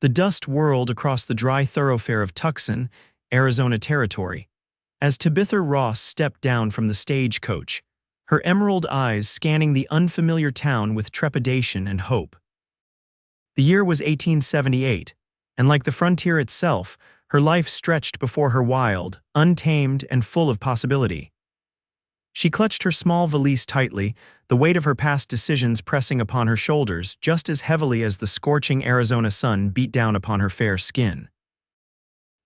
The dust whirled across the dry thoroughfare of Tucson, Arizona Territory, as Tabitha Ross stepped down from the stagecoach, her emerald eyes scanning the unfamiliar town with trepidation and hope. The year was 1878, and like the frontier itself, her life stretched before her wild, untamed, and full of possibility. She clutched her small valise tightly, the weight of her past decisions pressing upon her shoulders just as heavily as the scorching Arizona sun beat down upon her fair skin.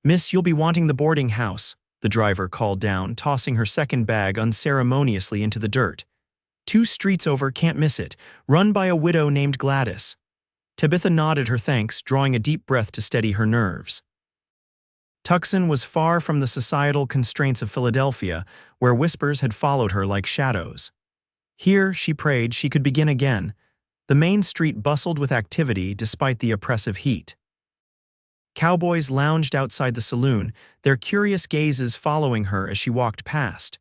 "Miss, you'll be wanting the boarding house," the driver called down, tossing her second bag unceremoniously into the dirt. "2 streets over, can't miss it, run by a widow named Gladys." Tabitha nodded her thanks, drawing a deep breath to steady her nerves. Tucson was far from the societal constraints of Philadelphia, where whispers had followed her like shadows. Here, she prayed, she could begin again. The main street bustled with activity despite the oppressive heat. Cowboys lounged outside the saloon, their curious gazes following her as she walked past.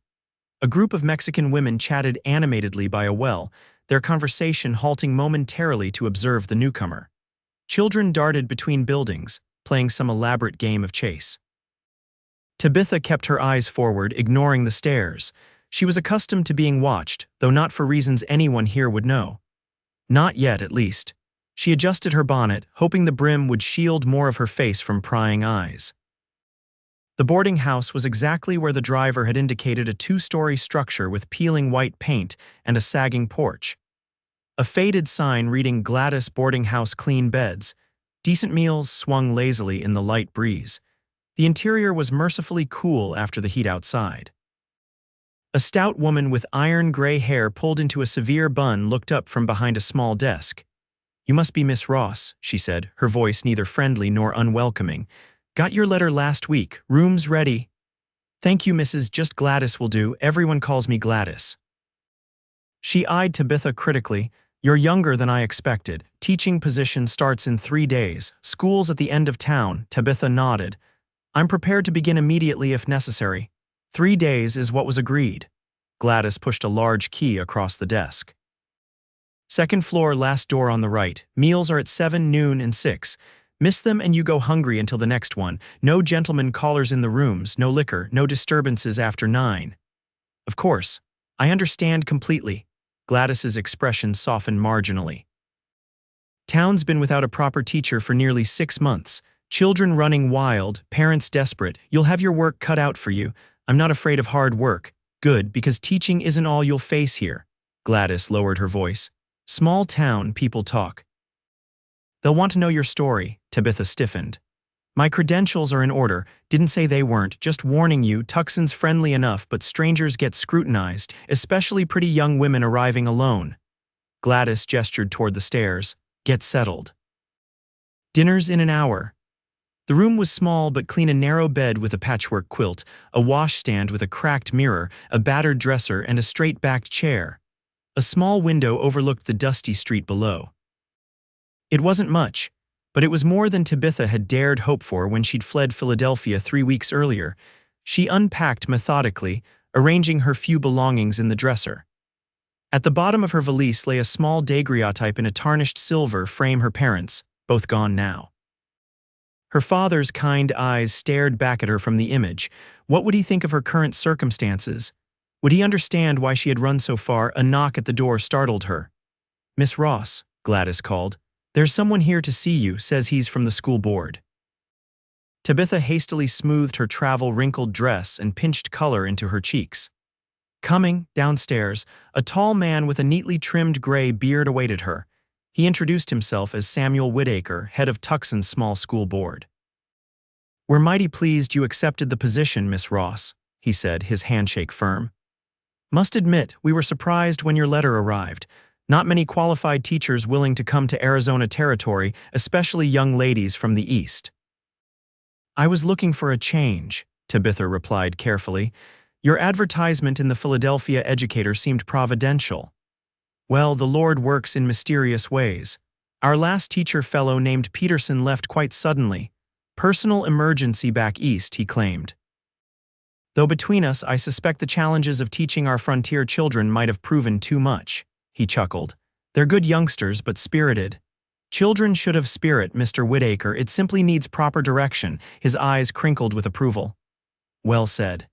A group of Mexican women chatted animatedly by a well, their conversation halting momentarily to observe the newcomer. Children darted between buildings, playing some elaborate game of chase. Tabitha kept her eyes forward, ignoring the stares. She was accustomed to being watched, though not for reasons anyone here would know. Not yet, at least. She adjusted her bonnet, hoping the brim would shield more of her face from prying eyes. The boarding house was exactly where the driver had indicated, a 2-story structure with peeling white paint and a sagging porch. A faded sign reading "Gladys Boarding House, Clean Beds." Decent meals swung lazily in the light breeze. The interior was mercifully cool after the heat outside. A stout woman with iron gray hair pulled into a severe bun looked up from behind a small desk. "You must be Miss Ross," she said, her voice neither friendly nor unwelcoming. "Got your letter last week. Room's ready." "Thank you, Mrs. Just Gladys will do. Everyone calls me Gladys." She eyed Tabitha critically. "You're younger than I expected. Teaching position starts in 3 days. School's at the end of town." Tabitha nodded. "I'm prepared to begin immediately if necessary. 3 days is what was agreed." Gladys pushed a large key across the desk. "Second floor, last door on the right. Meals are at 7, noon, and 6. Miss them and you go hungry until the next one. No gentlemen callers in the rooms, no liquor, no disturbances after 9. "Of course. I understand completely." Gladys's expression softened marginally. "Town's been without a proper teacher for nearly 6 months. Children running wild, parents desperate. You'll have your work cut out for you. I'm not afraid of hard work. Good, because teaching isn't all you'll face here." Gladys lowered her voice. "Small town, people talk. They'll want to know your story." Tabitha stiffened. "My credentials are in order. Didn't say they weren't. Just warning you, Tucson's friendly enough, but strangers get scrutinized, especially pretty young women arriving alone." Gladys gestured toward the stairs. "Get settled. Dinner's in an hour." The room was small but clean, a narrow bed with a patchwork quilt, a washstand with a cracked mirror, a battered dresser, and a straight-backed chair. A small window overlooked the dusty street below. It wasn't much, but it was more than Tabitha had dared hope for when she'd fled Philadelphia 3 weeks earlier. She unpacked methodically, arranging her few belongings in the dresser. At the bottom of her valise lay a small daguerreotype in a tarnished silver frame, her parents, both gone now. Her father's kind eyes stared back at her from the image. What would he think of her current circumstances? Would he understand why she had run so far? A knock at the door startled her. "Miss Ross," Gladys called. "There's someone here to see you, says he's from the school board." Tabitha hastily smoothed her travel-wrinkled dress and pinched color into her cheeks. Coming, downstairs, a tall man with a neatly trimmed gray beard awaited her. He introduced himself as Samuel Whitaker, head of Tucson's small school board. "We're mighty pleased you accepted the position, Miss Ross," he said, his handshake firm. "Must admit, we were surprised when your letter arrived. Not many qualified teachers willing to come to Arizona Territory, especially young ladies from the East." "I was looking for a change," Tabitha replied carefully. "Your advertisement in the Philadelphia Educator seemed providential." "Well, the Lord works in mysterious ways. Our last teacher fellow named Peterson left quite suddenly. Personal emergency back east, he claimed. Though between us, I suspect the challenges of teaching our frontier children might have proven too much," he chuckled. "They're good youngsters, but spirited. Children should have spirit, Mr. Whitaker. It simply needs proper direction. His eyes crinkled with approval. Well said.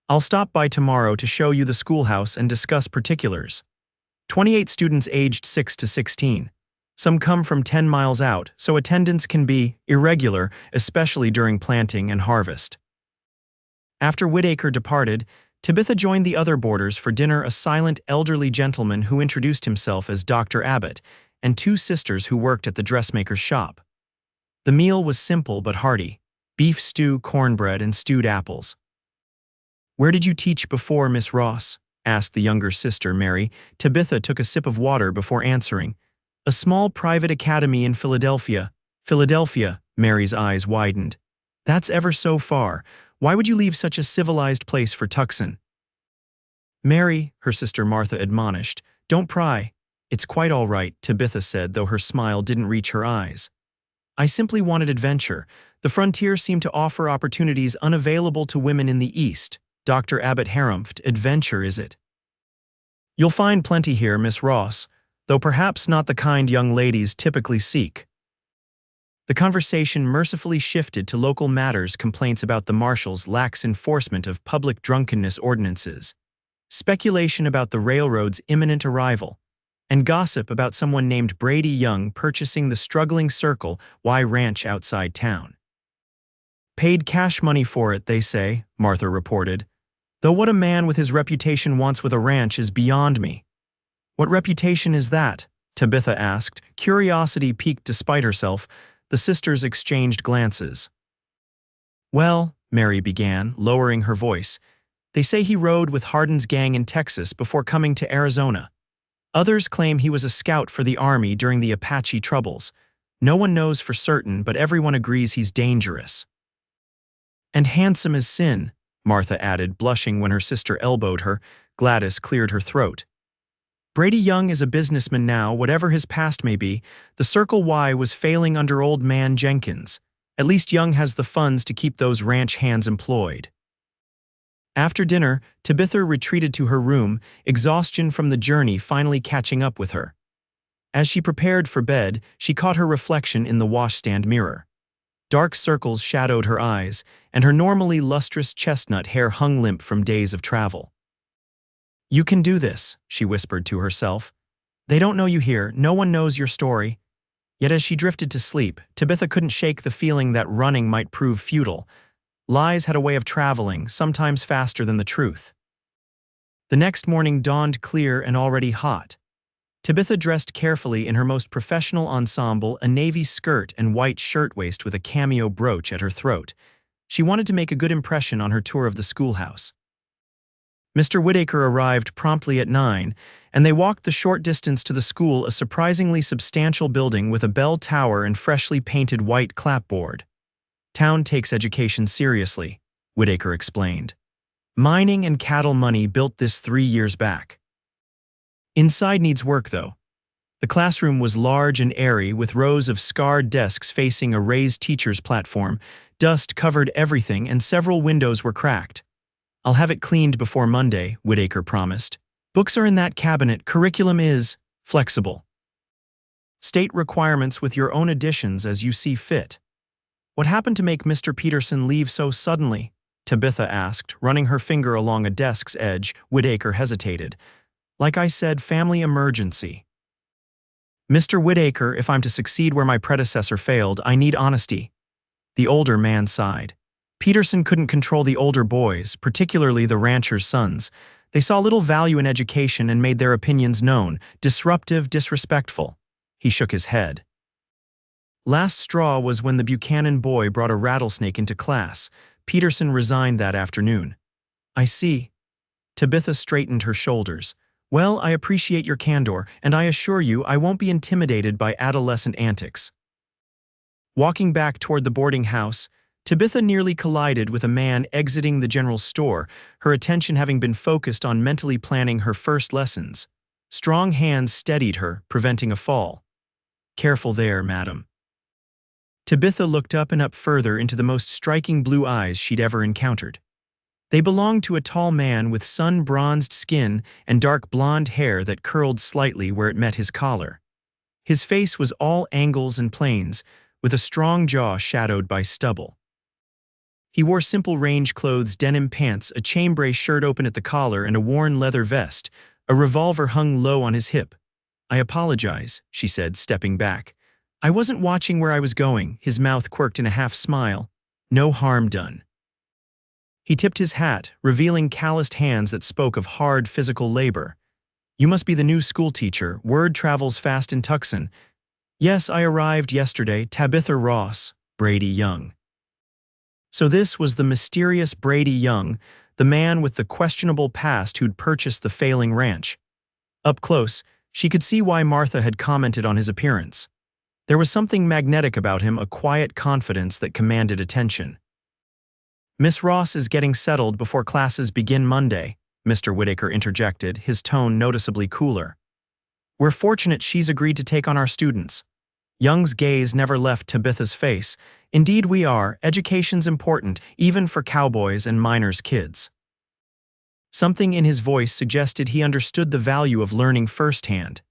I'll stop by tomorrow to show you the schoolhouse and discuss particulars. 28 students aged 6 to 16. Some come from 10 miles out, so attendance can be irregular, especially during planting and harvest. After Whitaker departed, Tabitha joined the other boarders for dinner, a silent, elderly gentleman who introduced himself as Dr. Abbott, and two sisters who worked at the dressmaker's shop. The meal was simple but hearty: beef stew, cornbread, and stewed apples. "Where did you teach before, Miss Ross?" asked the younger sister, Mary. Tabitha took a sip of water before answering. "A small private academy in Philadelphia." "Philadelphia," Mary's eyes widened. "That's ever so far. Why would you leave such a civilized place for Tucson?" "Mary," her sister Martha admonished, "don't pry." "It's quite all right," Tabitha said, though her smile didn't reach her eyes. "I simply wanted adventure. The frontier seemed to offer opportunities unavailable to women in the East." Dr. Abbott harumphed. "Adventure, is it?" "You'll find plenty here, Miss Ross, though perhaps not the kind young ladies typically seek." The conversation mercifully shifted to local matters: complaints about the marshal's lax enforcement of public drunkenness ordinances, speculation about the railroad's imminent arrival, and gossip about someone named Brady Young purchasing the struggling Circle Y ranch outside town. "Paid cash money for it, they say," Martha reported. "Though what a man with his reputation wants with a ranch is beyond me." "What reputation is that?" Tabitha asked. Curiosity piqued despite herself. The sisters exchanged glances. "Well," Mary began, lowering her voice, "they say he rode with Hardin's gang in Texas before coming to Arizona. Others claim he was a scout for the Army during the Apache troubles. No one knows for certain, but everyone agrees he's dangerous." "And handsome as sin," Martha added, blushing when her sister elbowed her. Gladys cleared her throat. "Brady Young is a businessman now, whatever his past may be. The Circle Y was failing under old man Jenkins. At least Young has the funds to keep those ranch hands employed." After dinner, Tabitha retreated to her room, exhaustion from the journey finally catching up with her. As she prepared for bed, she caught her reflection in the washstand mirror. Dark circles shadowed her eyes, and her normally lustrous chestnut hair hung limp from days of travel. "You can do this," she whispered to herself. "They don't know you here, no one knows your story." Yet as she drifted to sleep, Tabitha couldn't shake the feeling that running might prove futile. Lies had a way of traveling, sometimes faster than the truth. The next morning dawned clear and already hot. Tabitha dressed carefully in her most professional ensemble, a navy skirt and white shirtwaist with a cameo brooch at her throat. She wanted to make a good impression on her tour of the schoolhouse. Mr. Whitaker arrived promptly at 9, and they walked the short distance to the school, a surprisingly substantial building with a bell tower and freshly painted white clapboard. "Town takes education seriously," Whitaker explained. "Mining and cattle money built this 3 years back. Inside needs work, though." The classroom was large and airy, with rows of scarred desks facing a raised teacher's platform. Dust covered everything, and several windows were cracked. "I'll have it cleaned before Monday," Whitaker promised. "Books are in that cabinet. Curriculum is flexible. State requirements with your own additions as you see fit." "What happened to make Mr. Peterson leave so suddenly?" Tabitha asked, running her finger along a desk's edge. Whitaker hesitated. "Like I said, family emergency." "Mr. Whitaker, if I'm to succeed where my predecessor failed, I need honesty." The older man sighed. Peterson couldn't control the older boys, particularly the ranchers' sons. They saw little value in education and made their opinions known, disruptive, disrespectful. He shook his head. "Last straw was when the Buchanan boy brought a rattlesnake into class. Peterson resigned that afternoon." "I see." Tabitha straightened her shoulders. "Well, I appreciate your candor, and I assure you I won't be intimidated by adolescent antics." Walking back toward the boarding house, Tabitha nearly collided with a man exiting the general store, her attention having been focused on mentally planning her first lessons. Strong hands steadied her, preventing a fall. "Careful there, madam." Tabitha looked up and up further into the most striking blue eyes she'd ever encountered. They belonged to a tall man with sun-bronzed skin and dark blonde hair that curled slightly where it met his collar. His face was all angles and planes, with a strong jaw shadowed by stubble. He wore simple range clothes, denim pants, a chambray shirt open at the collar, and a worn leather vest. A revolver hung low on his hip. "I apologize," she said, stepping back. "I wasn't watching where I was going." His mouth quirked in a half-smile. "No harm done." He tipped his hat, revealing calloused hands that spoke of hard physical labor. "You must be the new schoolteacher. Word travels fast in Tucson." "Yes, I arrived yesterday. Tabitha Ross, Brady Young." So this was the mysterious Brady Young, the man with the questionable past who'd purchased the failing ranch. Up close, she could see why Martha had commented on his appearance. There was something magnetic about him, a quiet confidence that commanded attention. "Miss Ross is getting settled before classes begin Monday," Mr. Whitaker interjected, his tone noticeably cooler. "We're fortunate she's agreed to take on our students." Young's gaze never left Tabitha's face. "Indeed we are. Education's important, even for cowboys and miners' kids." Something in his voice suggested he understood the value of learning firsthand.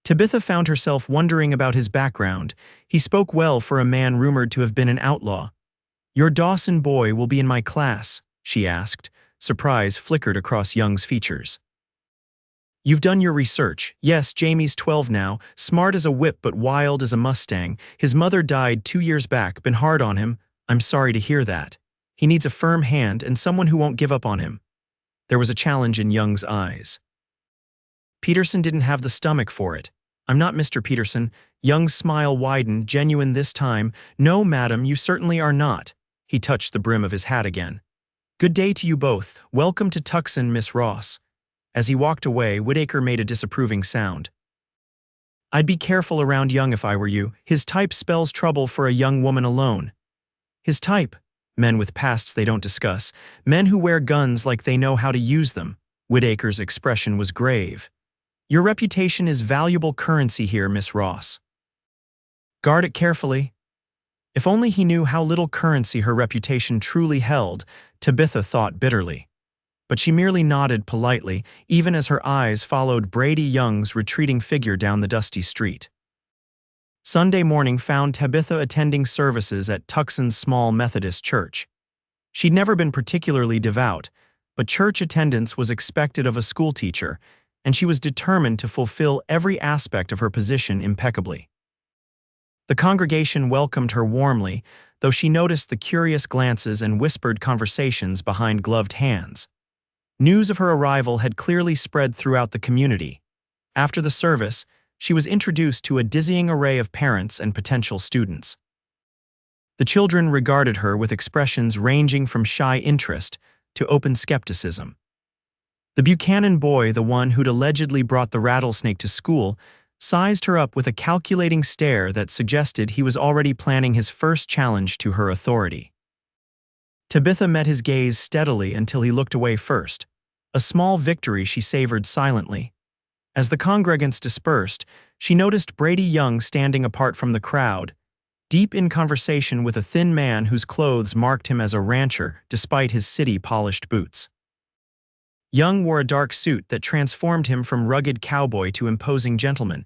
Tabitha found herself wondering about his background. He spoke well for a man rumored to have been an outlaw. "Your Dawson boy will be in my class?" she asked. Surprise flickered across Young's features. "You've done your research." "Yes, Jamie's 12 now, smart as a whip but wild as a Mustang. His mother died 2 years back, been hard on him." "I'm sorry to hear that. He needs a firm hand and someone who won't give up on him." There was a challenge in Young's eyes. "Peterson didn't have the stomach for it." "I'm not Mr. Peterson." Young's smile widened, genuine this time. "No, madam, you certainly are not." He touched the brim of his hat again. "Good day to you both. Welcome to Tucson, Miss Ross." As he walked away, Whitaker made a disapproving sound. "I'd be careful around Young if I were you. His type spells trouble for a young woman alone." "His type?" "Men with pasts they don't discuss. Men who wear guns like they know how to use them." Whitaker's expression was grave. "Your reputation is valuable currency here, Miss Ross. Guard it carefully." If only he knew how little currency her reputation truly held, Tabitha thought bitterly. But she merely nodded politely, even as her eyes followed Brady Young's retreating figure down the dusty street. Sunday morning found Tabitha attending services at Tucson's small Methodist church. She'd never been particularly devout, but church attendance was expected of a schoolteacher, and she was determined to fulfill every aspect of her position impeccably. The congregation welcomed her warmly, though she noticed the curious glances and whispered conversations behind gloved hands. News of her arrival had clearly spread throughout the community. After the service, she was introduced to a dizzying array of parents and potential students. The children regarded her with expressions ranging from shy interest to open skepticism. The Buchanan boy, the one who'd allegedly brought the rattlesnake to school, sized her up with a calculating stare that suggested he was already planning his first challenge to her authority. Tabitha met his gaze steadily until he looked away first. A small victory she savored silently. As the congregants dispersed, she noticed Brady Young standing apart from the crowd, deep in conversation with a thin man whose clothes marked him as a rancher despite his city-polished boots. Young wore a dark suit that transformed him from rugged cowboy to imposing gentleman.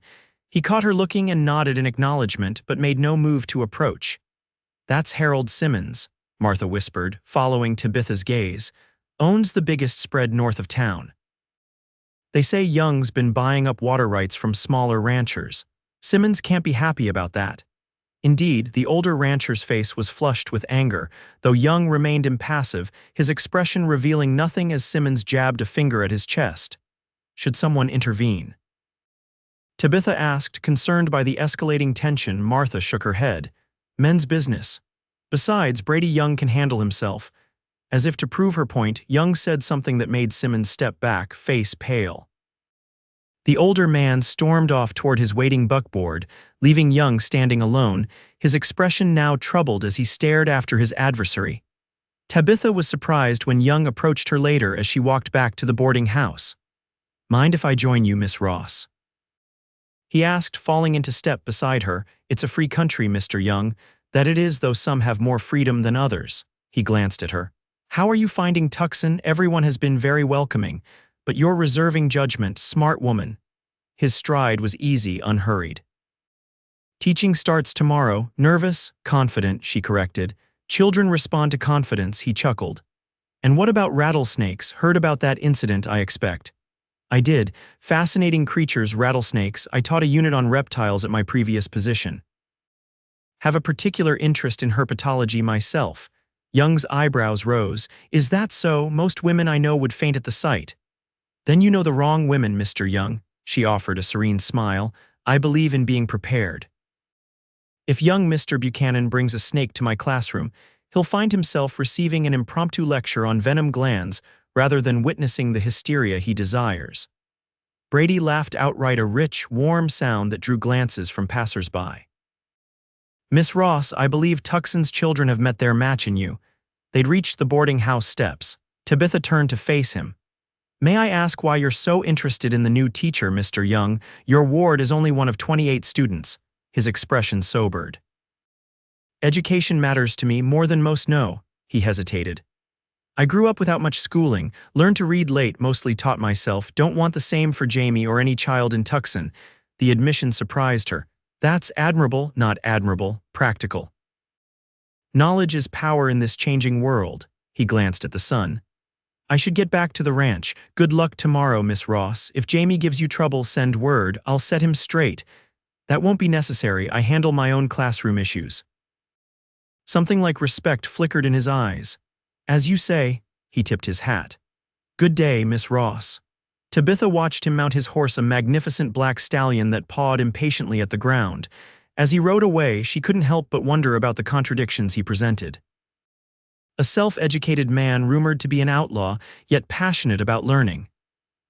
He caught her looking and nodded in acknowledgement but made no move to approach. "That's Harold Simmons," Martha whispered, following Tabitha's gaze. "Owns the biggest spread north of town. They say Young's been buying up water rights from smaller ranchers. Simmons can't be happy about that." Indeed, the older rancher's face was flushed with anger, though Young remained impassive, his expression revealing nothing as Simmons jabbed a finger at his chest. "Should someone intervene?" Tabitha asked, concerned by the escalating tension. Martha shook her head. "Men's business. Besides, Brady Young can handle himself." As if to prove her point, Young said something that made Simmons step back, face pale. The older man stormed off toward his waiting buckboard, leaving Young standing alone, his expression now troubled as he stared after his adversary. Tabitha was surprised when Young approached her later as she walked back to the boarding house. "Mind if I join you, Miss Ross?" he asked, falling into step beside her. "It's a free country, Mr. Young." "That it is, though some have more freedom than others." He glanced at her. "How are you finding Tucson? Everyone has been very welcoming, but you're reserving judgment, smart woman." His stride was easy, unhurried. Teaching starts tomorrow. Nervous, confident, she corrected. Children respond to confidence, he chuckled. And what about rattlesnakes? Heard about that incident, I expect. I did. Fascinating creatures, rattlesnakes. I taught a unit on reptiles at my previous position. Have a particular interest in herpetology myself. Young's eyebrows rose. Is that so? Most women I know would faint at the sight. Then you know the wrong women, Mr. Young, she offered a serene smile. I believe in being prepared. If young Mr. Buchanan brings a snake to my classroom, he'll find himself receiving an impromptu lecture on venom glands rather than witnessing the hysteria he desires. Brady laughed outright, a rich, warm sound that drew glances from passers-by. Miss Ross, I believe Tucson's children have met their match in you. They'd reached the boarding house steps. Tabitha turned to face him. May I ask why you're so interested in the new teacher, Mr. Young? Your ward is only one of 28 students. His expression sobered. Education matters to me more than most know, he hesitated. I grew up without much schooling, learned to read late, mostly taught myself, don't want the same for Jamie or any child in Tucson. The admission surprised her. That's admirable, not admirable, practical. Knowledge is power in this changing world, he glanced at the sun. I should get back to the ranch. Good luck tomorrow, Miss Ross. If Jamie gives you trouble, send word. I'll set him straight. That won't be necessary. I handle my own classroom issues. Something like respect flickered in his eyes. As you say, he tipped his hat. Good day, Miss Ross. Tabitha watched him mount his horse, a magnificent black stallion that pawed impatiently at the ground. As he rode away, she couldn't help but wonder about the contradictions he presented. A self-educated man rumored to be an outlaw, yet passionate about learning.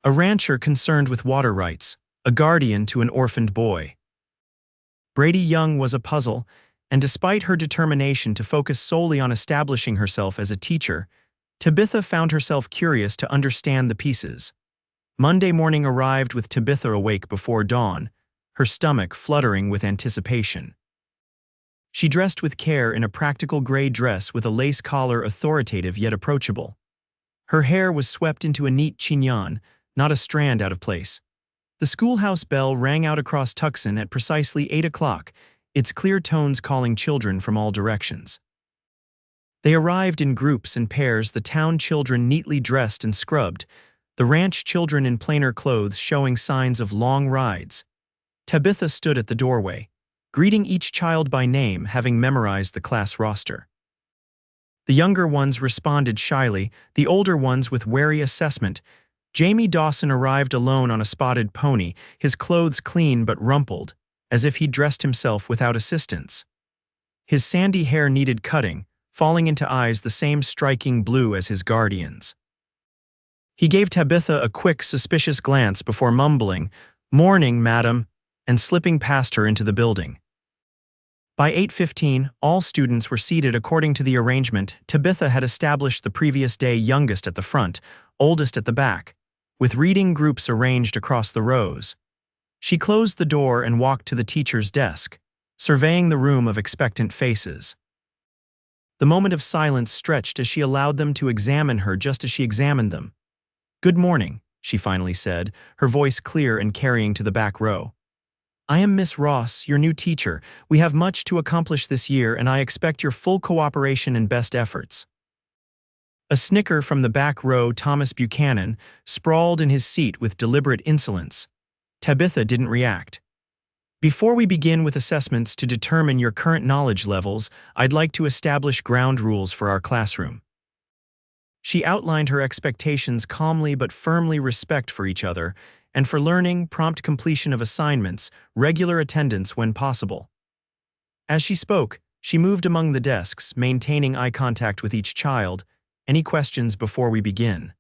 A rancher concerned with water rights, a guardian to an orphaned boy. Brady Young was a puzzle, and despite her determination to focus solely on establishing herself as a teacher, Tabitha found herself curious to understand the pieces. Monday morning arrived with Tabitha awake before dawn, her stomach fluttering with anticipation. She dressed with care in a practical gray dress with a lace collar, authoritative yet approachable. Her hair was swept into a neat chignon, not a strand out of place. The schoolhouse bell rang out across Tucson at precisely 8 o'clock, its clear tones calling children from all directions. They arrived in groups and pairs, the town children neatly dressed and scrubbed, the ranch children in plainer clothes showing signs of long rides. Tabitha stood at the doorway, greeting each child by name, having memorized the class roster. The younger ones responded shyly, the older ones with wary assessment. Jamie Dawson arrived alone on a spotted pony, his clothes clean but rumpled, as if he'd dressed himself without assistance. His sandy hair needed cutting, falling into eyes the same striking blue as his guardians. He gave Tabitha a quick, suspicious glance before mumbling, "Morning, madam," and slipping past her into the building. By 8:15, all students were seated according to the arrangement Tabitha had established the previous day, youngest at the front, oldest at the back, with reading groups arranged across the rows. She closed the door and walked to the teacher's desk, surveying the room of expectant faces. The moment of silence stretched as she allowed them to examine her just as she examined them. "Good morning," she finally said, her voice clear and carrying to the back row. "I am Miss Ross, your new teacher. We have much to accomplish this year, and I expect your full cooperation and best efforts." A snicker from the back row, Thomas Buchanan, sprawled in his seat with deliberate insolence. Tabitha didn't react. "Before we begin with assessments to determine your current knowledge levels, I'd like to establish ground rules for our classroom." She outlined her expectations calmly but firmly: respect for each other, and for learning, prompt completion of assignments, regular attendance when possible. As she spoke, she moved among the desks, maintaining eye contact with each child. "Any questions before we begin?"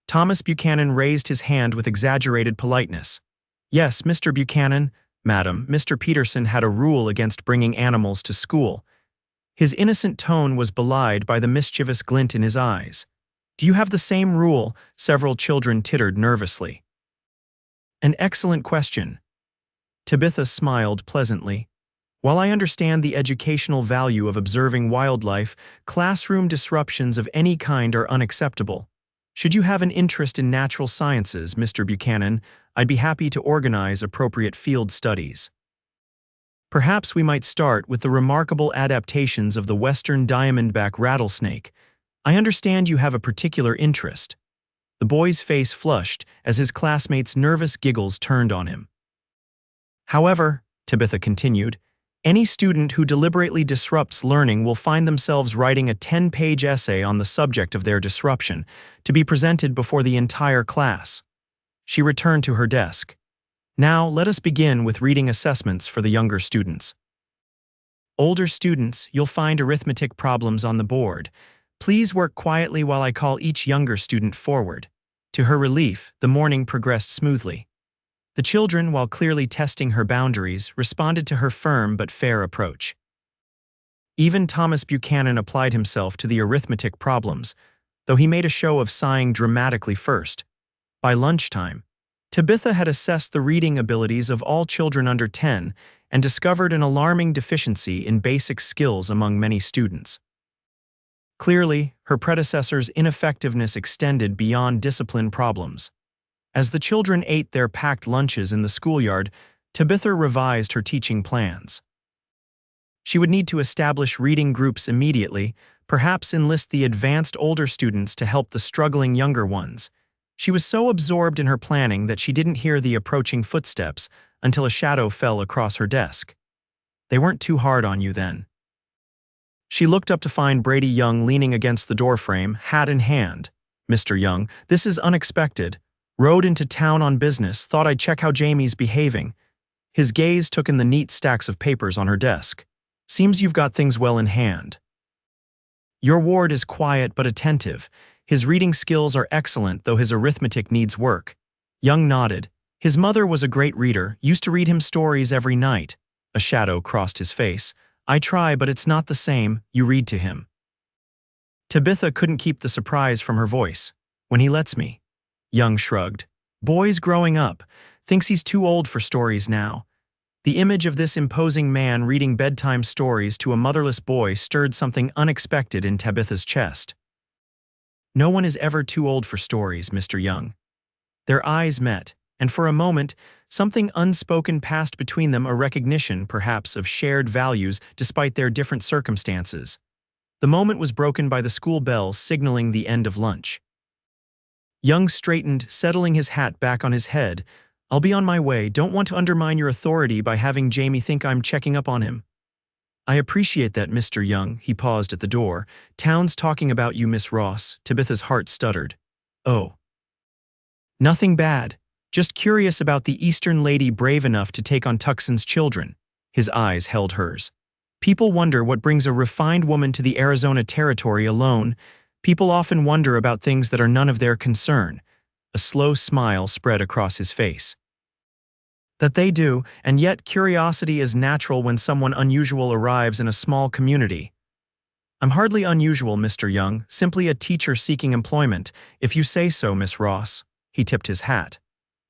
Thomas Buchanan raised his hand with exaggerated politeness. "Yes, Mr. Buchanan, madam, Mr. Peterson had a rule against bringing animals to school." His innocent tone was belied by the mischievous glint in his eyes. "Do you have the same rule?" Several children tittered nervously. "An excellent question." Tabitha smiled pleasantly. "While I understand the educational value of observing wildlife, classroom disruptions of any kind are unacceptable. Should you have an interest in natural sciences, Mr. Buchanan, I'd be happy to organize appropriate field studies." Perhaps we might start with the remarkable adaptations of the western diamondback rattlesnake. I understand you have a particular interest." The boy's face flushed as his classmates' nervous giggles turned on him. "However," Tabitha continued, "any student who deliberately disrupts learning will find themselves writing a 10-page essay on the subject of their disruption, to be presented before the entire class." She returned to her desk. "Now, let us begin with reading assessments for the younger students. Older students, you'll find arithmetic problems on the board. Please work quietly while I call each younger student forward." To her relief, the morning progressed smoothly. The children, while clearly testing her boundaries, responded to her firm but fair approach. Even Thomas Buchanan applied himself to the arithmetic problems, though he made a show of sighing dramatically first. By lunchtime, Tabitha had assessed the reading abilities of all children under 10 and discovered an alarming deficiency in basic skills among many students. Clearly, her predecessor's ineffectiveness extended beyond discipline problems. As the children ate their packed lunches in the schoolyard, Tabitha revised her teaching plans. She would need to establish reading groups immediately, perhaps enlist the advanced older students to help the struggling younger ones. She was so absorbed in her planning that she didn't hear the approaching footsteps until a shadow fell across her desk. "They weren't too hard on you then." She looked up to find Brady Young leaning against the doorframe, hat in hand. "Mr. Young, this is unexpected. Rode into town on business, thought I'd check how Jamie's behaving." His gaze took in the neat stacks of papers on her desk. "Seems you've got things well in hand. Your ward is quiet but attentive. His reading skills are excellent, though his arithmetic needs work." Young nodded. "His mother was a great reader, used to read him stories every night." A shadow crossed his face. "I try, but it's not the same. You read to him." Tabitha couldn't keep the surprise from her voice. "When he lets me." Young shrugged. "Boy's growing up. Thinks he's too old for stories now." The image of this imposing man reading bedtime stories to a motherless boy stirred something unexpected in Tabitha's chest. "No one is ever too old for stories, Mr. Young." Their eyes met, and for a moment, something unspoken passed between them, a recognition, perhaps, of shared values despite their different circumstances. The moment was broken by the school bell signaling the end of lunch. Young straightened, settling his hat back on his head. "I'll be on my way. Don't want to undermine your authority by having Jamie think I'm checking up on him." "I appreciate that, Mr. Young." He paused at the door. "Town's talking about you, Miss Ross." Tabitha's heart stuttered. "Oh. Nothing bad. Just curious about the Eastern lady brave enough to take on Tucson's children." His eyes held hers. "People wonder what brings a refined woman to the Arizona territory alone. People often wonder about things that are none of their concern." A slow smile spread across his face. "That they do, and yet curiosity is natural when someone unusual arrives in a small community." "I'm hardly unusual, Mr. Young, simply a teacher seeking employment, if you say so, Miss Ross." He tipped his hat.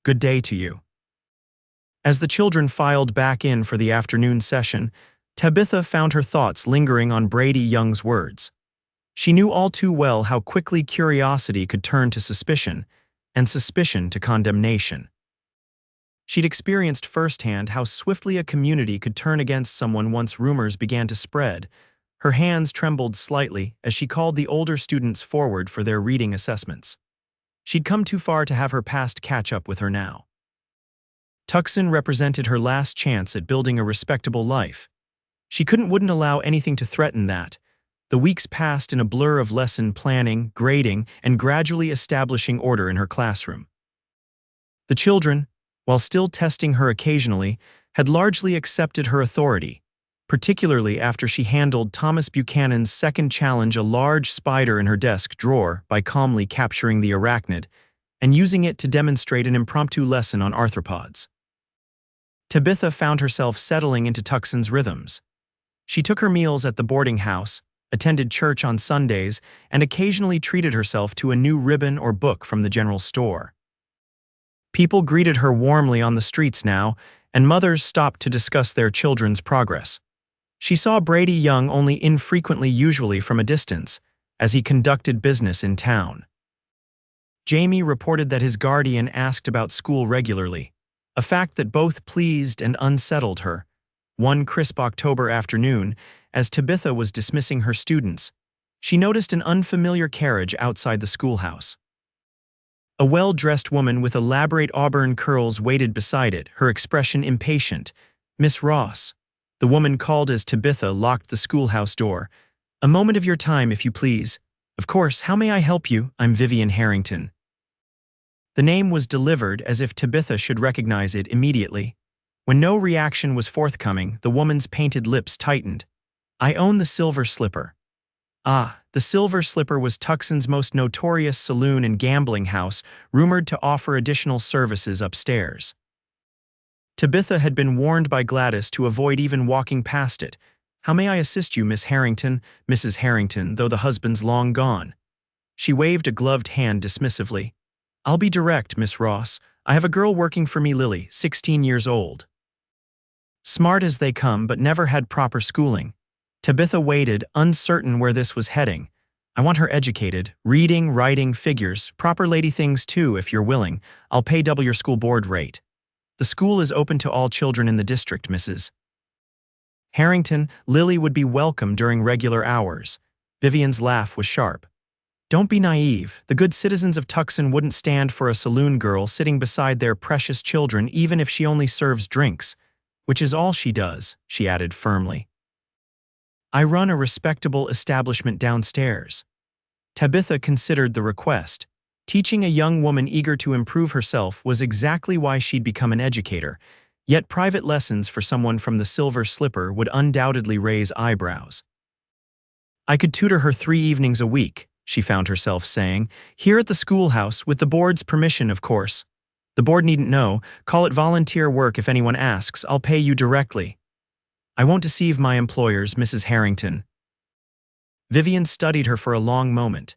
"Good day to you." As the children filed back in for the afternoon session, Tabitha found her thoughts lingering on Brady Young's words. She knew all too well how quickly curiosity could turn to suspicion, and suspicion to condemnation. She'd experienced firsthand how swiftly a community could turn against someone once rumors began to spread. Her hands trembled slightly as she called the older students forward for their reading assessments. She'd come too far to have her past catch up with her now. Tucson represented her last chance at building a respectable life. She wouldn't allow anything to threaten that. The weeks passed in a blur of lesson planning, grading, and gradually establishing order in her classroom. The children, while still testing her occasionally, had largely accepted her authority, particularly after she handled Thomas Buchanan's second challenge, a large spider in her desk drawer, by calmly capturing the arachnid and using it to demonstrate an impromptu lesson on arthropods. Tabitha found herself settling into Tucson's rhythms. She took her meals at the boarding house, attended church on Sundays, and occasionally treated herself to a new ribbon or book from the general store. People greeted her warmly on the streets now, and mothers stopped to discuss their children's progress. She saw Brady Young only infrequently, usually from a distance, as he conducted business in town. Jamie reported that his guardian asked about school regularly, a fact that both pleased and unsettled her. One crisp October afternoon, as Tabitha was dismissing her students, she noticed an unfamiliar carriage outside the schoolhouse. A well-dressed woman with elaborate auburn curls waited beside it, her expression impatient. "Miss Ross." The woman called as Tabitha locked the schoolhouse door. "A moment of your time, if you please." "Of course, how may I help you? I'm Vivian Harrington." The name was delivered as if Tabitha should recognize it immediately. When no reaction was forthcoming, the woman's painted lips tightened. "I own the Silver Slipper." Ah, the Silver Slipper was Tucson's most notorious saloon and gambling house, rumored to offer additional services upstairs. Tabitha had been warned by Gladys to avoid even walking past it. "How may I assist you, Miss Harrington?" "Mrs. Harrington, though the husband's long gone." She waved a gloved hand dismissively. "I'll be direct, Miss Ross. I have a girl working for me, Lily, 16 years old. Smart as they come, but never had proper schooling." Tabitha waited, uncertain where this was heading. "I want her educated. Reading, writing, figures, proper lady things too, if you're willing. I'll pay double your school board rate. The school is open to all children in the district, Mrs. Harrington. Lily would be welcome during regular hours." Vivian's laugh was sharp. "Don't be naive. The good citizens of Tucson wouldn't stand for a saloon girl sitting beside their precious children even if she only serves drinks. Which is all she does," she added firmly. "I run a respectable establishment downstairs." Tabitha considered the request. Teaching a young woman eager to improve herself was exactly why she'd become an educator, yet private lessons for someone from the Silver Slipper would undoubtedly raise eyebrows. "I could tutor her 3 evenings a week," she found herself saying, "here at the schoolhouse, with the board's permission, of course. The board needn't know. Call it volunteer work if anyone asks. I'll pay you directly. I won't deceive my employers, Mrs. Harrington." Vivian studied her for a long moment.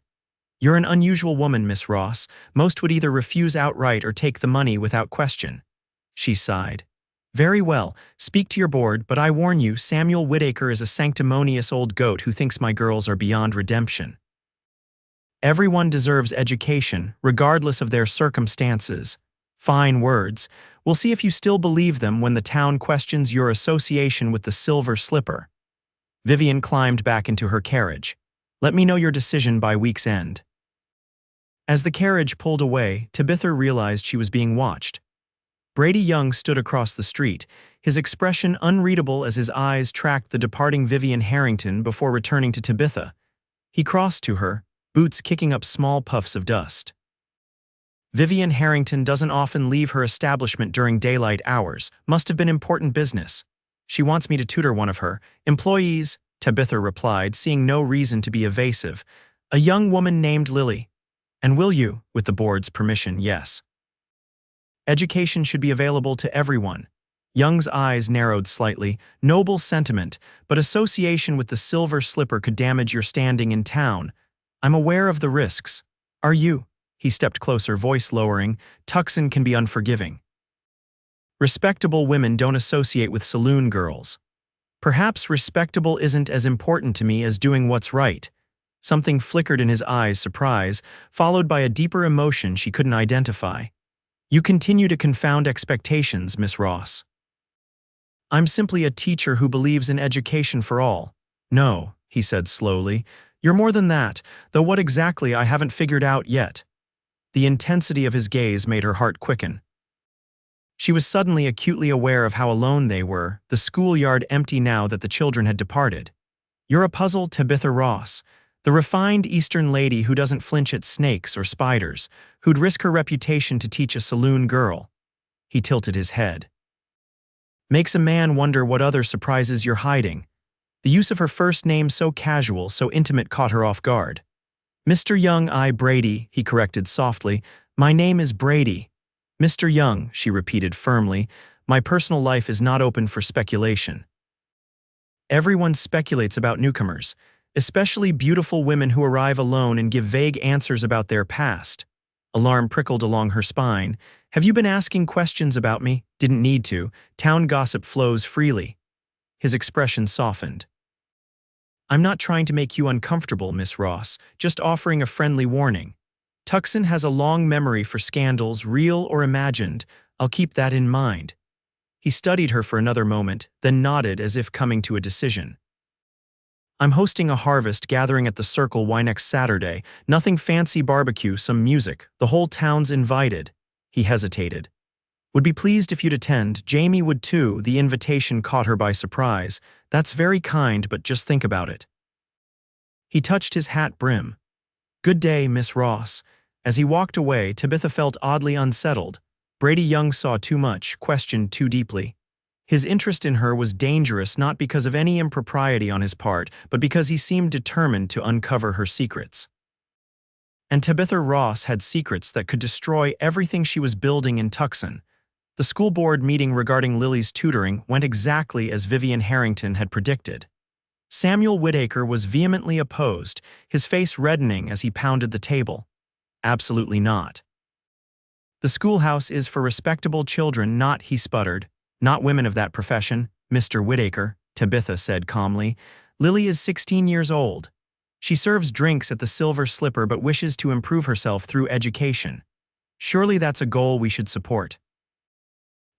"You're an unusual woman, Miss Ross. Most would either refuse outright or take the money without question." She sighed. "Very well, speak to your board, but I warn you, Samuel Whittaker is a sanctimonious old goat who thinks my girls are beyond redemption. Everyone deserves education, regardless of their circumstances." Fine words. We'll see if you still believe them when the town questions your association with the Silver Slipper. Vivian climbed back into her carriage. "Let me know your decision by week's end." As the carriage pulled away, Tabitha realized she was being watched. Brady Young stood across the street, his expression unreadable as his eyes tracked the departing Vivian Harrington before returning to Tabitha. He crossed to her, boots kicking up small puffs of dust. "Vivian Harrington doesn't often leave her establishment during daylight hours. Must have been important business. She wants me to tutor one of her employees," Tabitha replied, seeing no reason to be evasive. "A young woman named Lily. And will you, with the board's permission, yes. Education should be available to everyone." Young's eyes narrowed slightly. "Noble sentiment, but association with the Silver Slipper could damage your standing in town. I'm aware of the risks. Are you?" He stepped closer, voice lowering. "Tucson can be unforgiving. Respectable women don't associate with saloon girls." "Perhaps respectable isn't as important to me as doing what's right." Something flickered in his eyes, surprise, followed by a deeper emotion she couldn't identify. "You continue to confound expectations, Miss Ross." "I'm simply a teacher who believes in education for all." "No," he said slowly. "You're more than that, though what exactly I haven't figured out yet." The intensity of his gaze made her heart quicken. She was suddenly acutely aware of how alone they were, the schoolyard empty now that the children had departed. "You're a puzzle, Tabitha Ross. The refined Eastern lady who doesn't flinch at snakes or spiders, who'd risk her reputation to teach a saloon girl." He tilted his head. "Makes a man wonder what other surprises you're hiding." The use of her first name so casual, so intimate caught her off guard. "Mr. Young, Brady," he corrected softly. "My name is Brady." "Mr. Young," she repeated firmly. "My personal life is not open for speculation." Everyone speculates about newcomers, especially beautiful women who arrive alone and give vague answers about their past. Alarm prickled along her spine. "Have you been asking questions about me?" "Didn't need to. Town gossip flows freely." His expression softened. "I'm not trying to make you uncomfortable, Miss Ross, just offering a friendly warning. Tucson has a long memory for scandals, real or imagined. I'll keep that in mind." He studied her for another moment, then nodded as if coming to a decision. I'm hosting a harvest gathering at the Circle Y next Saturday. Nothing fancy barbecue, some music. The whole town's invited. He hesitated. Would be pleased if you'd attend. Jamie would too. The invitation caught her by surprise. That's very kind, but just think about it. He touched his hat brim. Good day, Miss Ross. As he walked away, Tabitha felt oddly unsettled. Brady Young saw too much, questioned too deeply. His interest in her was dangerous not because of any impropriety on his part, but because he seemed determined to uncover her secrets. And Tabitha Ross had secrets that could destroy everything she was building in Tucson. The school board meeting regarding Lily's tutoring went exactly as Vivian Harrington had predicted. Samuel Whitaker was vehemently opposed, his face reddening as he pounded the table. Absolutely not. The schoolhouse is for respectable children, not, he sputtered, not women of that profession, Mr. Whitaker, Tabitha said calmly. Lily is 16 years old. She serves drinks at the Silver Slipper but wishes to improve herself through education. Surely that's a goal we should support.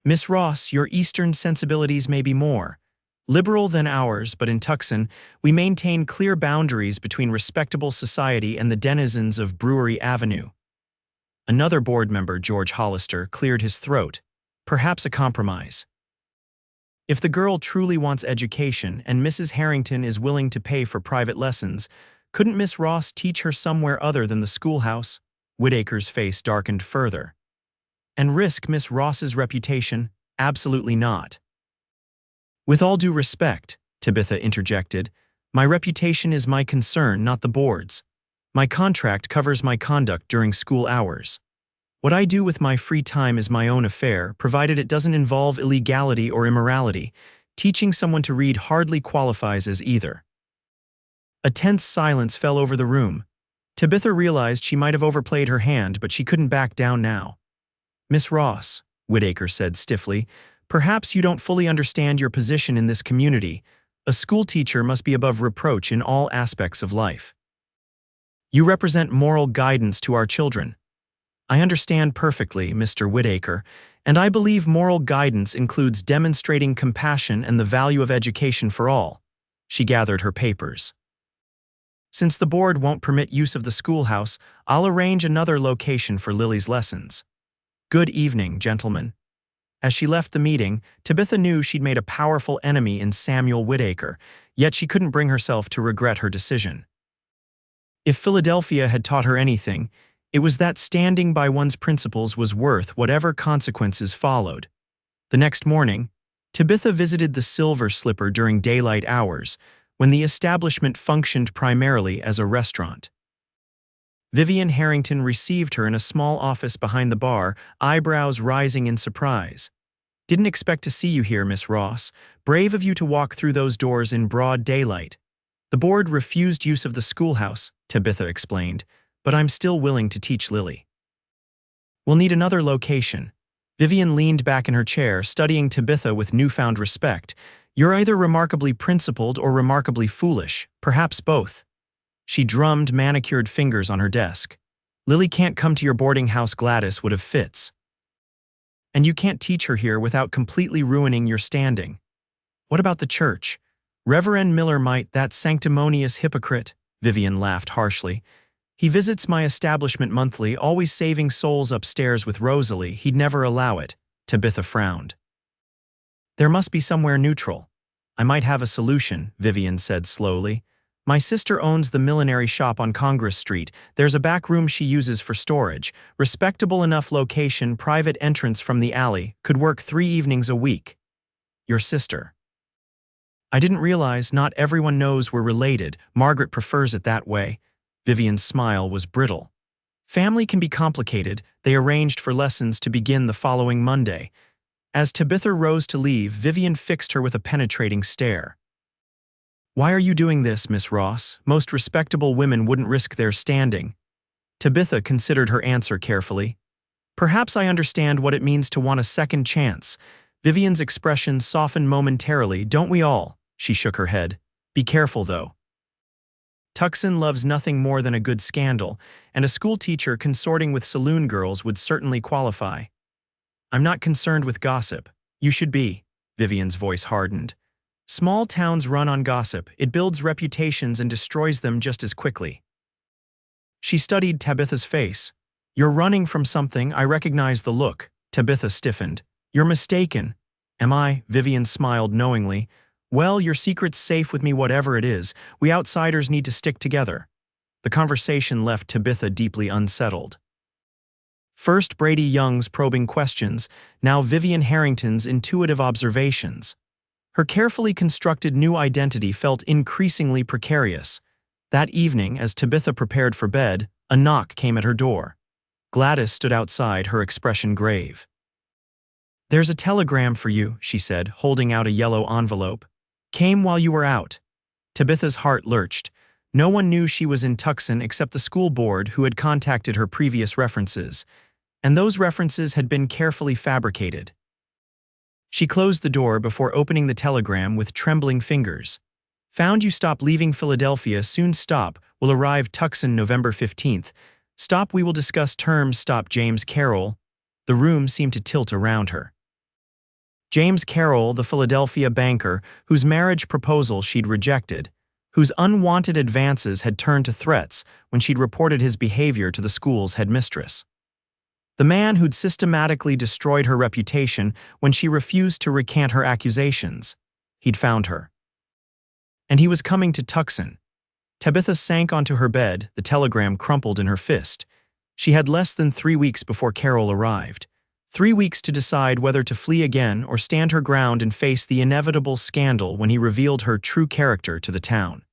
Miss Ross, your Eastern sensibilities may be more liberal than ours, but in Tucson, we maintain clear boundaries between respectable society and the denizens of Brewery Avenue. Another board member, George Hollister, cleared his throat. Perhaps a compromise. If the girl truly wants education and Mrs. Harrington is willing to pay for private lessons, couldn't Miss Ross teach her somewhere other than the schoolhouse? Whitaker's face darkened further. And risk Miss Ross's reputation? Absolutely not. With all due respect, Tabitha interjected, my reputation is my concern, not the board's. My contract covers my conduct during school hours. What I do with my free time is my own affair, provided it doesn't involve illegality or immorality. Teaching someone to read hardly qualifies as either. A tense silence fell over the room. Tabitha realized she might have overplayed her hand, but she couldn't back down now. Miss Ross, Whitaker said stiffly, perhaps you don't fully understand your position in this community. A school teacher must be above reproach in all aspects of life. You represent moral guidance to our children. I understand perfectly, Mr. Whitaker, and I believe moral guidance includes demonstrating compassion and the value of education for all. She gathered her papers. Since the board won't permit use of the schoolhouse, I'll arrange another location for Lily's lessons. Good evening, gentlemen. As she left the meeting, Tabitha knew she'd made a powerful enemy in Samuel Whitaker, yet she couldn't bring herself to regret her decision. If Philadelphia had taught her anything, it was that standing by one's principles was worth whatever consequences followed. The next morning, Tabitha visited the Silver Slipper during daylight hours, when the establishment functioned primarily as a restaurant. Vivian Harrington received her in a small office behind the bar, eyebrows rising in surprise. Didn't expect to see you here, Miss Ross. Brave of you to walk through those doors in broad daylight. The board refused use of the schoolhouse, Tabitha explained, but I'm still willing to teach Lily. We'll need another location. Vivian leaned back in her chair, studying Tabitha with newfound respect. You're either remarkably principled or remarkably foolish, perhaps both. She drummed manicured fingers on her desk. Lily can't come to your boarding house. Gladys would have fits. And you can't teach her here without completely ruining your standing. What about the church? Reverend Miller might, that sanctimonious hypocrite. Vivian laughed harshly. He visits my establishment monthly, always saving souls upstairs with Rosalie. He'd never allow it. Tabitha frowned. There must be somewhere neutral. I might have a solution, Vivian said slowly. My sister owns the millinery shop on Congress Street. There's a back room she uses for storage. Respectable enough location, private entrance from the alley. Could work 3 evenings a week. Your sister. I didn't realize not everyone knows we're related. Margaret prefers it that way. Vivian's smile was brittle. Family can be complicated. They arranged for lessons to begin the following Monday. As Tabitha rose to leave, Vivian fixed her with a penetrating stare. Why are you doing this, Miss Ross? Most respectable women wouldn't risk their standing. Tabitha considered her answer carefully. Perhaps I understand what it means to want a second chance. Vivian's expression softened momentarily. Don't we all? She shook her head. Be careful, though. Tucson loves nothing more than a good scandal, and a school teacher consorting with saloon girls would certainly qualify. I'm not concerned with gossip. You should be. Vivian's voice hardened. Small towns run on gossip. It builds reputations and destroys them just as quickly. She studied Tabitha's face. You're running from something. I recognize the look. Tabitha stiffened. You're mistaken. Am I? Vivian smiled knowingly. Well, your secret's safe with me, whatever it is. We outsiders need to stick together. The conversation left Tabitha deeply unsettled. First Brady Young's probing questions, now Vivian Harrington's intuitive observations. Her carefully constructed new identity felt increasingly precarious. That evening, as Tabitha prepared for bed, a knock came at her door. Gladys stood outside, her expression grave. There's a telegram for you, she said, holding out a yellow envelope. Came while you were out. Tabitha's heart lurched. No one knew she was in Tucson except the school board, who had contacted her previous references. And those references had been carefully fabricated. She closed the door before opening the telegram with trembling fingers. Found you stop leaving Philadelphia, soon stop, will arrive Tucson November 15th. Stop, we will discuss terms, stop James Carroll. The room seemed to tilt around her. James Carroll, the Philadelphia banker, whose marriage proposal she'd rejected, whose unwanted advances had turned to threats when she'd reported his behavior to the school's headmistress. The man who'd systematically destroyed her reputation when she refused to recant her accusations. He'd found her. And he was coming to Tucson. Tabitha sank onto her bed, the telegram crumpled in her fist. She had less than 3 weeks before Carroll arrived. 3 weeks to decide whether to flee again or stand her ground and face the inevitable scandal when he revealed her true character to the town.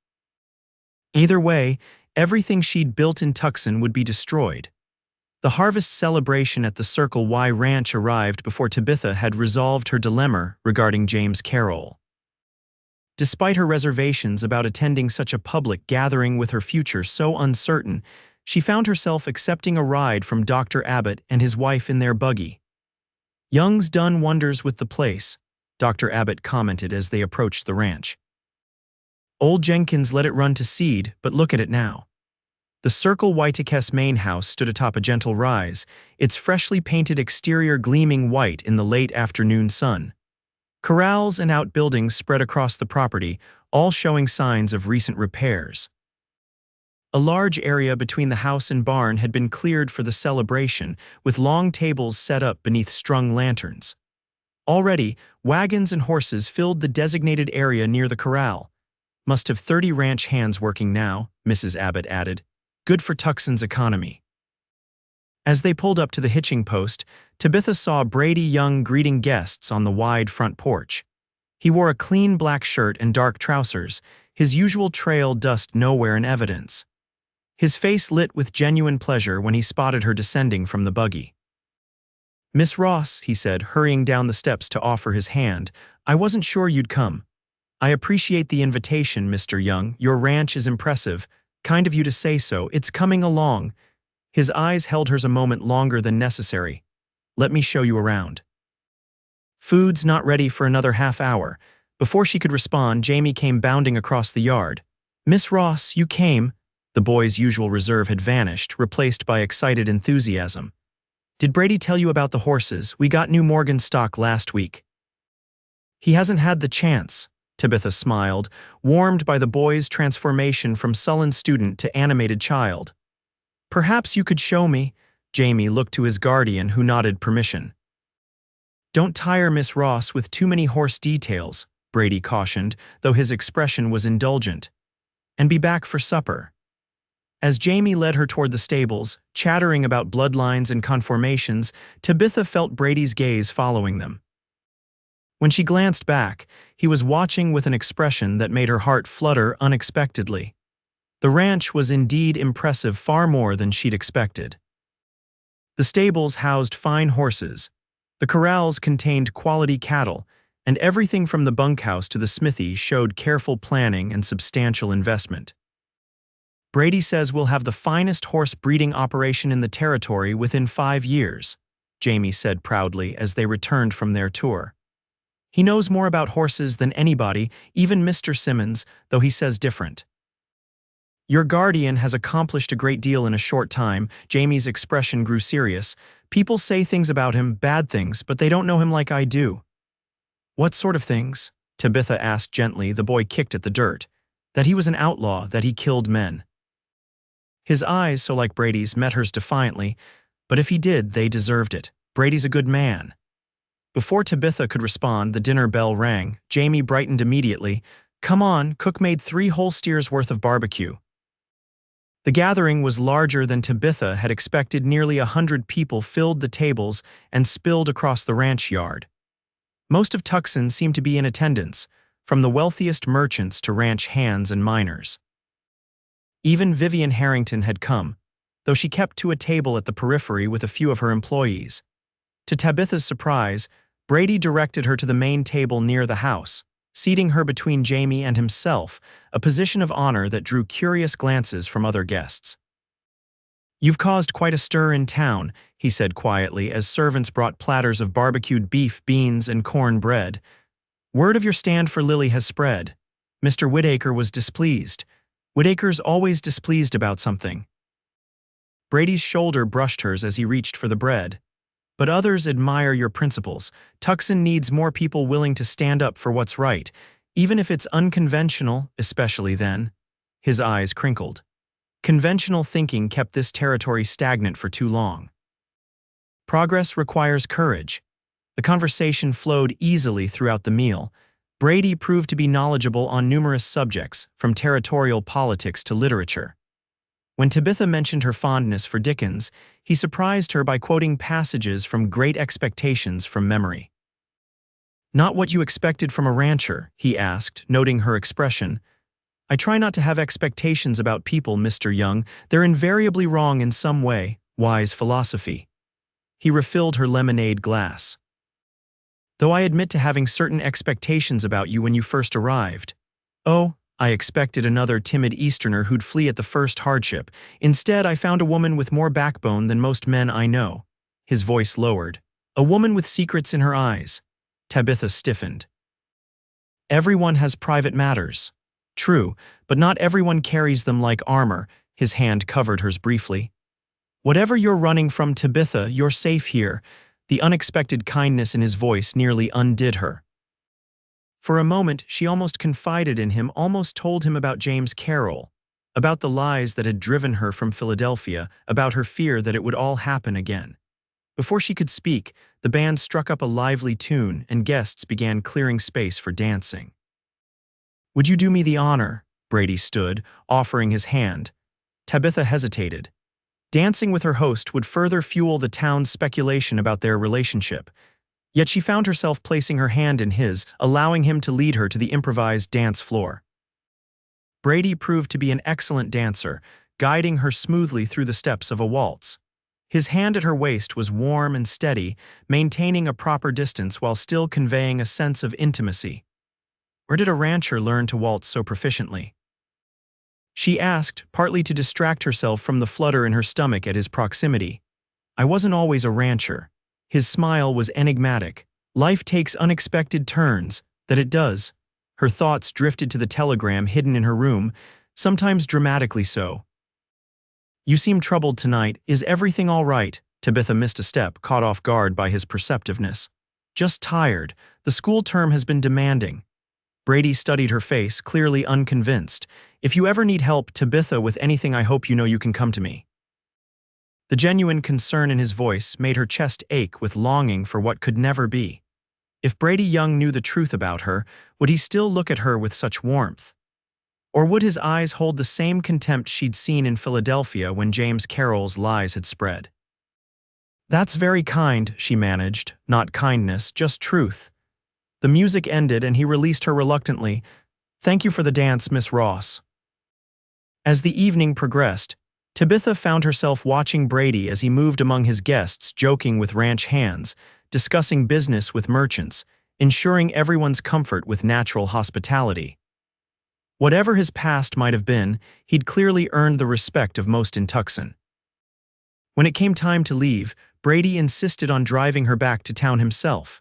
Either way, everything she'd built in Tucson would be destroyed. The harvest celebration at the Circle Y Ranch arrived before Tabitha had resolved her dilemma regarding James Carroll. Despite her reservations about attending such a public gathering with her future so uncertain, she found herself accepting a ride from Dr. Abbott and his wife in their buggy. Young's done wonders with the place, Dr. Abbott commented as they approached the ranch. Old Jenkins let it run to seed, but look at it now. The Circle Whitekes main house stood atop a gentle rise, its freshly painted exterior gleaming white in the late afternoon sun. Corrals and outbuildings spread across the property, all showing signs of recent repairs. A large area between the house and barn had been cleared for the celebration, with long tables set up beneath strung lanterns. Already, wagons and horses filled the designated area near the corral. Must have 30 ranch hands working now, Mrs. Abbott added. Good for Tucson's economy. As they pulled up to the hitching post, Tabitha saw Brady Young greeting guests on the wide front porch. He wore a clean black shirt and dark trousers, his usual trail dust nowhere in evidence. His face lit with genuine pleasure when he spotted her descending from the buggy. Miss Ross, he said, hurrying down the steps to offer his hand, I wasn't sure you'd come. I appreciate the invitation, Mr. Young. Your ranch is impressive. Kind of you to say so. It's coming along. His eyes held hers a moment longer than necessary. Let me show you around. Food's not ready for another half hour. Before she could respond, Jamie came bounding across the yard. Miss Ross, you came. The boy's usual reserve had vanished, replaced by excited enthusiasm. Did Brady tell you about the horses? We got new Morgan stock last week. He hasn't had the chance. Tabitha smiled, warmed by the boy's transformation from sullen student to animated child. Perhaps you could show me. Jamie looked to his guardian, who nodded permission. Don't tire Miss Ross with too many horse details, Brady cautioned, though his expression was indulgent. And be back for supper. As Jamie led her toward the stables, chattering about bloodlines and conformations, Tabitha felt Brady's gaze following them. When she glanced back, he was watching with an expression that made her heart flutter unexpectedly. The ranch was indeed impressive, far more than she'd expected. The stables housed fine horses. The corrals contained quality cattle, and everything from the bunkhouse to the smithy showed careful planning and substantial investment. Brady says we'll have the finest horse breeding operation in the territory within 5 years, Jamie said proudly as they returned from their tour. He knows more about horses than anybody, even Mr. Simmons, though he says different. Your guardian has accomplished a great deal in a short time. Jamie's expression grew serious. People say things about him, bad things, but they don't know him like I do. What sort of things? Tabitha asked gently. The boy kicked at the dirt. That he was an outlaw, that he killed men. His eyes, so like Brady's, met hers defiantly, but if he did, they deserved it. Brady's a good man. Before Tabitha could respond, the dinner bell rang. Jamie brightened immediately. Come on, cook made 3 whole steers worth of barbecue. The gathering was larger than Tabitha had expected. Nearly 100 people filled the tables and spilled across the ranch yard. Most of Tucson seemed to be in attendance, from the wealthiest merchants to ranch hands and miners. Even Vivian Harrington had come, though she kept to a table at the periphery with a few of her employees. To Tabitha's surprise, Brady directed her to the main table near the house, seating her between Jamie and himself, a position of honor that drew curious glances from other guests. You've caused quite a stir in town, he said quietly as servants brought platters of barbecued beef, beans, and corn bread. Word of your stand for Lily has spread. Mr. Whitaker was displeased. Whitaker's always displeased about something. Brady's shoulder brushed hers as he reached for the bread. But others admire your principles. Tucson needs more people willing to stand up for what's right, even if it's unconventional, especially then. His eyes crinkled. Conventional thinking kept this territory stagnant for too long. Progress requires courage. The conversation flowed easily throughout the meal. Brady proved to be knowledgeable on numerous subjects, from territorial politics to literature. When Tabitha mentioned her fondness for Dickens, he surprised her by quoting passages from Great Expectations from memory. Not what you expected from a rancher, he asked, noting her expression. I try not to have expectations about people, Mr. Young. They're invariably wrong in some way. Wise philosophy. He refilled her lemonade glass. Though I admit to having certain expectations about you when you first arrived. Oh, I expected another timid Easterner who'd flee at the first hardship. Instead, I found a woman with more backbone than most men I know. His voice lowered. A woman with secrets in her eyes. Tabitha stiffened. Everyone has private matters. True, but not everyone carries them like armor. His hand covered hers briefly. Whatever you're running from, Tabitha, you're safe here. The unexpected kindness in his voice nearly undid her. For a moment, she almost confided in him, almost told him about James Carroll, about the lies that had driven her from Philadelphia, about her fear that it would all happen again. Before she could speak, the band struck up a lively tune and guests began clearing space for dancing. Would you do me the honor? Brady stood, offering his hand. Tabitha hesitated. Dancing with her host would further fuel the town's speculation about their relationship. Yet she found herself placing her hand in his, allowing him to lead her to the improvised dance floor. Brady proved to be an excellent dancer, guiding her smoothly through the steps of a waltz. His hand at her waist was warm and steady, maintaining a proper distance while still conveying a sense of intimacy. Where did a rancher learn to waltz so proficiently? She asked, partly to distract herself from the flutter in her stomach at his proximity. I wasn't always a rancher. His smile was enigmatic. Life takes unexpected turns, that it does. Her thoughts drifted to the telegram hidden in her room, sometimes dramatically so. You seem troubled tonight. Is everything all right? Tabitha missed a step, caught off guard by his perceptiveness. Just tired. The school term has been demanding. Brady studied her face, clearly unconvinced. If you ever need help, Tabitha, with anything, I hope you know you can come to me. The genuine concern in his voice made her chest ache with longing for what could never be. If Brady Young knew the truth about her, would he still look at her with such warmth? Or would his eyes hold the same contempt she'd seen in Philadelphia when James Carroll's lies had spread? That's very kind, she managed, not kindness, just truth. The music ended and he released her reluctantly. Thank you for the dance, Miss Ross. As the evening progressed, Tabitha found herself watching Brady as he moved among his guests, joking with ranch hands, discussing business with merchants, ensuring everyone's comfort with natural hospitality. Whatever his past might have been, he'd clearly earned the respect of most in Tucson. When it came time to leave, Brady insisted on driving her back to town himself.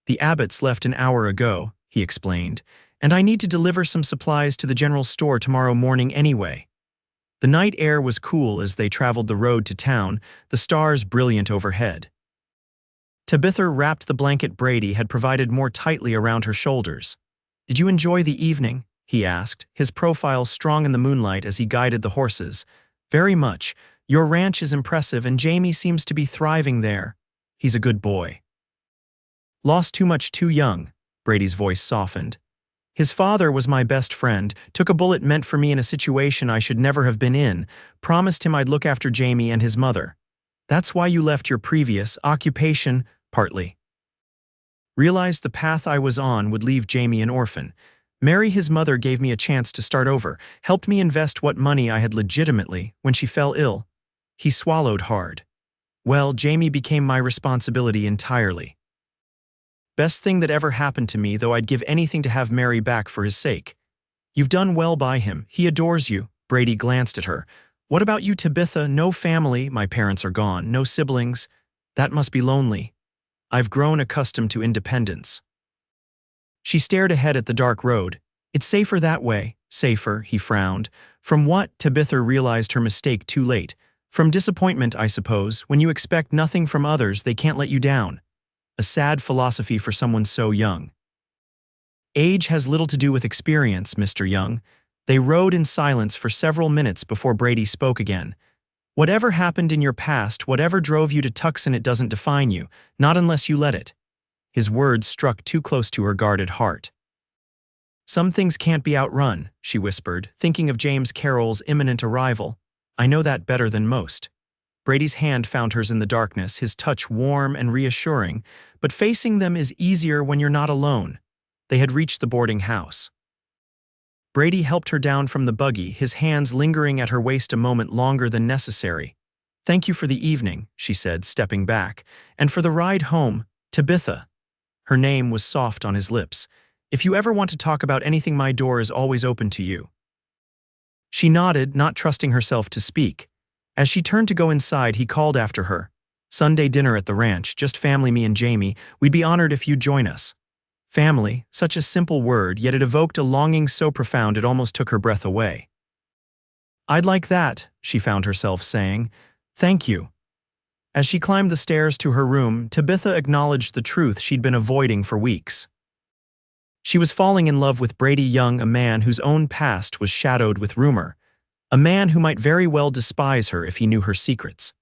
The Abbotts left an hour ago, he explained, and I need to deliver some supplies to the general store tomorrow morning anyway. The night air was cool as they traveled the road to town, the stars brilliant overhead. Tabitha wrapped the blanket Brady had provided more tightly around her shoulders. "Did you enjoy the evening?" he asked, his profile strong in the moonlight as he guided the horses. "Very much. Your ranch is impressive and Jamie seems to be thriving there. He's a good boy." "Lost too much too young," Brady's voice softened. "His father was my best friend, took a bullet meant for me in a situation I should never have been in, promised him I'd look after Jamie and his mother. That's why you left your previous occupation, partly. Realized the path I was on would leave Jamie an orphan. Marry his mother gave me a chance to start over, helped me invest what money I had legitimately when she fell ill." He swallowed hard. "Well, Jamie became my responsibility entirely. Best thing that ever happened to me, though I'd give anything to have Mary back for his sake. You've done well by him. He adores you." Brady glanced at her. "What about you, Tabitha? No family. My parents are gone. No siblings. That must be lonely." "I've grown accustomed to independence." She stared ahead at the dark road. "It's safer that way." "Safer," he frowned. "From what?" Tabitha realized her mistake too late. "From disappointment, I suppose. When you expect nothing from others, they can't let you down. A sad philosophy for someone so young." "Age has little to do with experience, Mr. Young." They rode in silence for several minutes before Brady spoke again. "Whatever happened in your past, whatever drove you to Tucson, it doesn't define you, not unless you let it." His words struck too close to her guarded heart. "Some things can't be outrun," she whispered, thinking of James Carroll's imminent arrival. "I know that better than most." Brady's hand found hers in the darkness, his touch warm and reassuring, but facing them is easier when you're not alone. They had reached the boarding house. Brady helped her down from the buggy, his hands lingering at her waist a moment longer than necessary. "Thank you for the evening," she said, stepping back, "and for the ride home, Tabitha." Her name was soft on his lips. "If you ever want to talk about anything, my door is always open to you." She nodded, not trusting herself to speak. As she turned to go inside, he called after her. "Sunday dinner at the ranch, just family, me and Jamie. We'd be honored if you'd join us." Family, such a simple word, yet it evoked a longing so profound it almost took her breath away. "I'd like that," she found herself saying. "Thank you." As she climbed the stairs to her room, Tabitha acknowledged the truth she'd been avoiding for weeks. She was falling in love with Brady Young, a man whose own past was shadowed with rumor, a man who might very well despise her if he knew her secrets.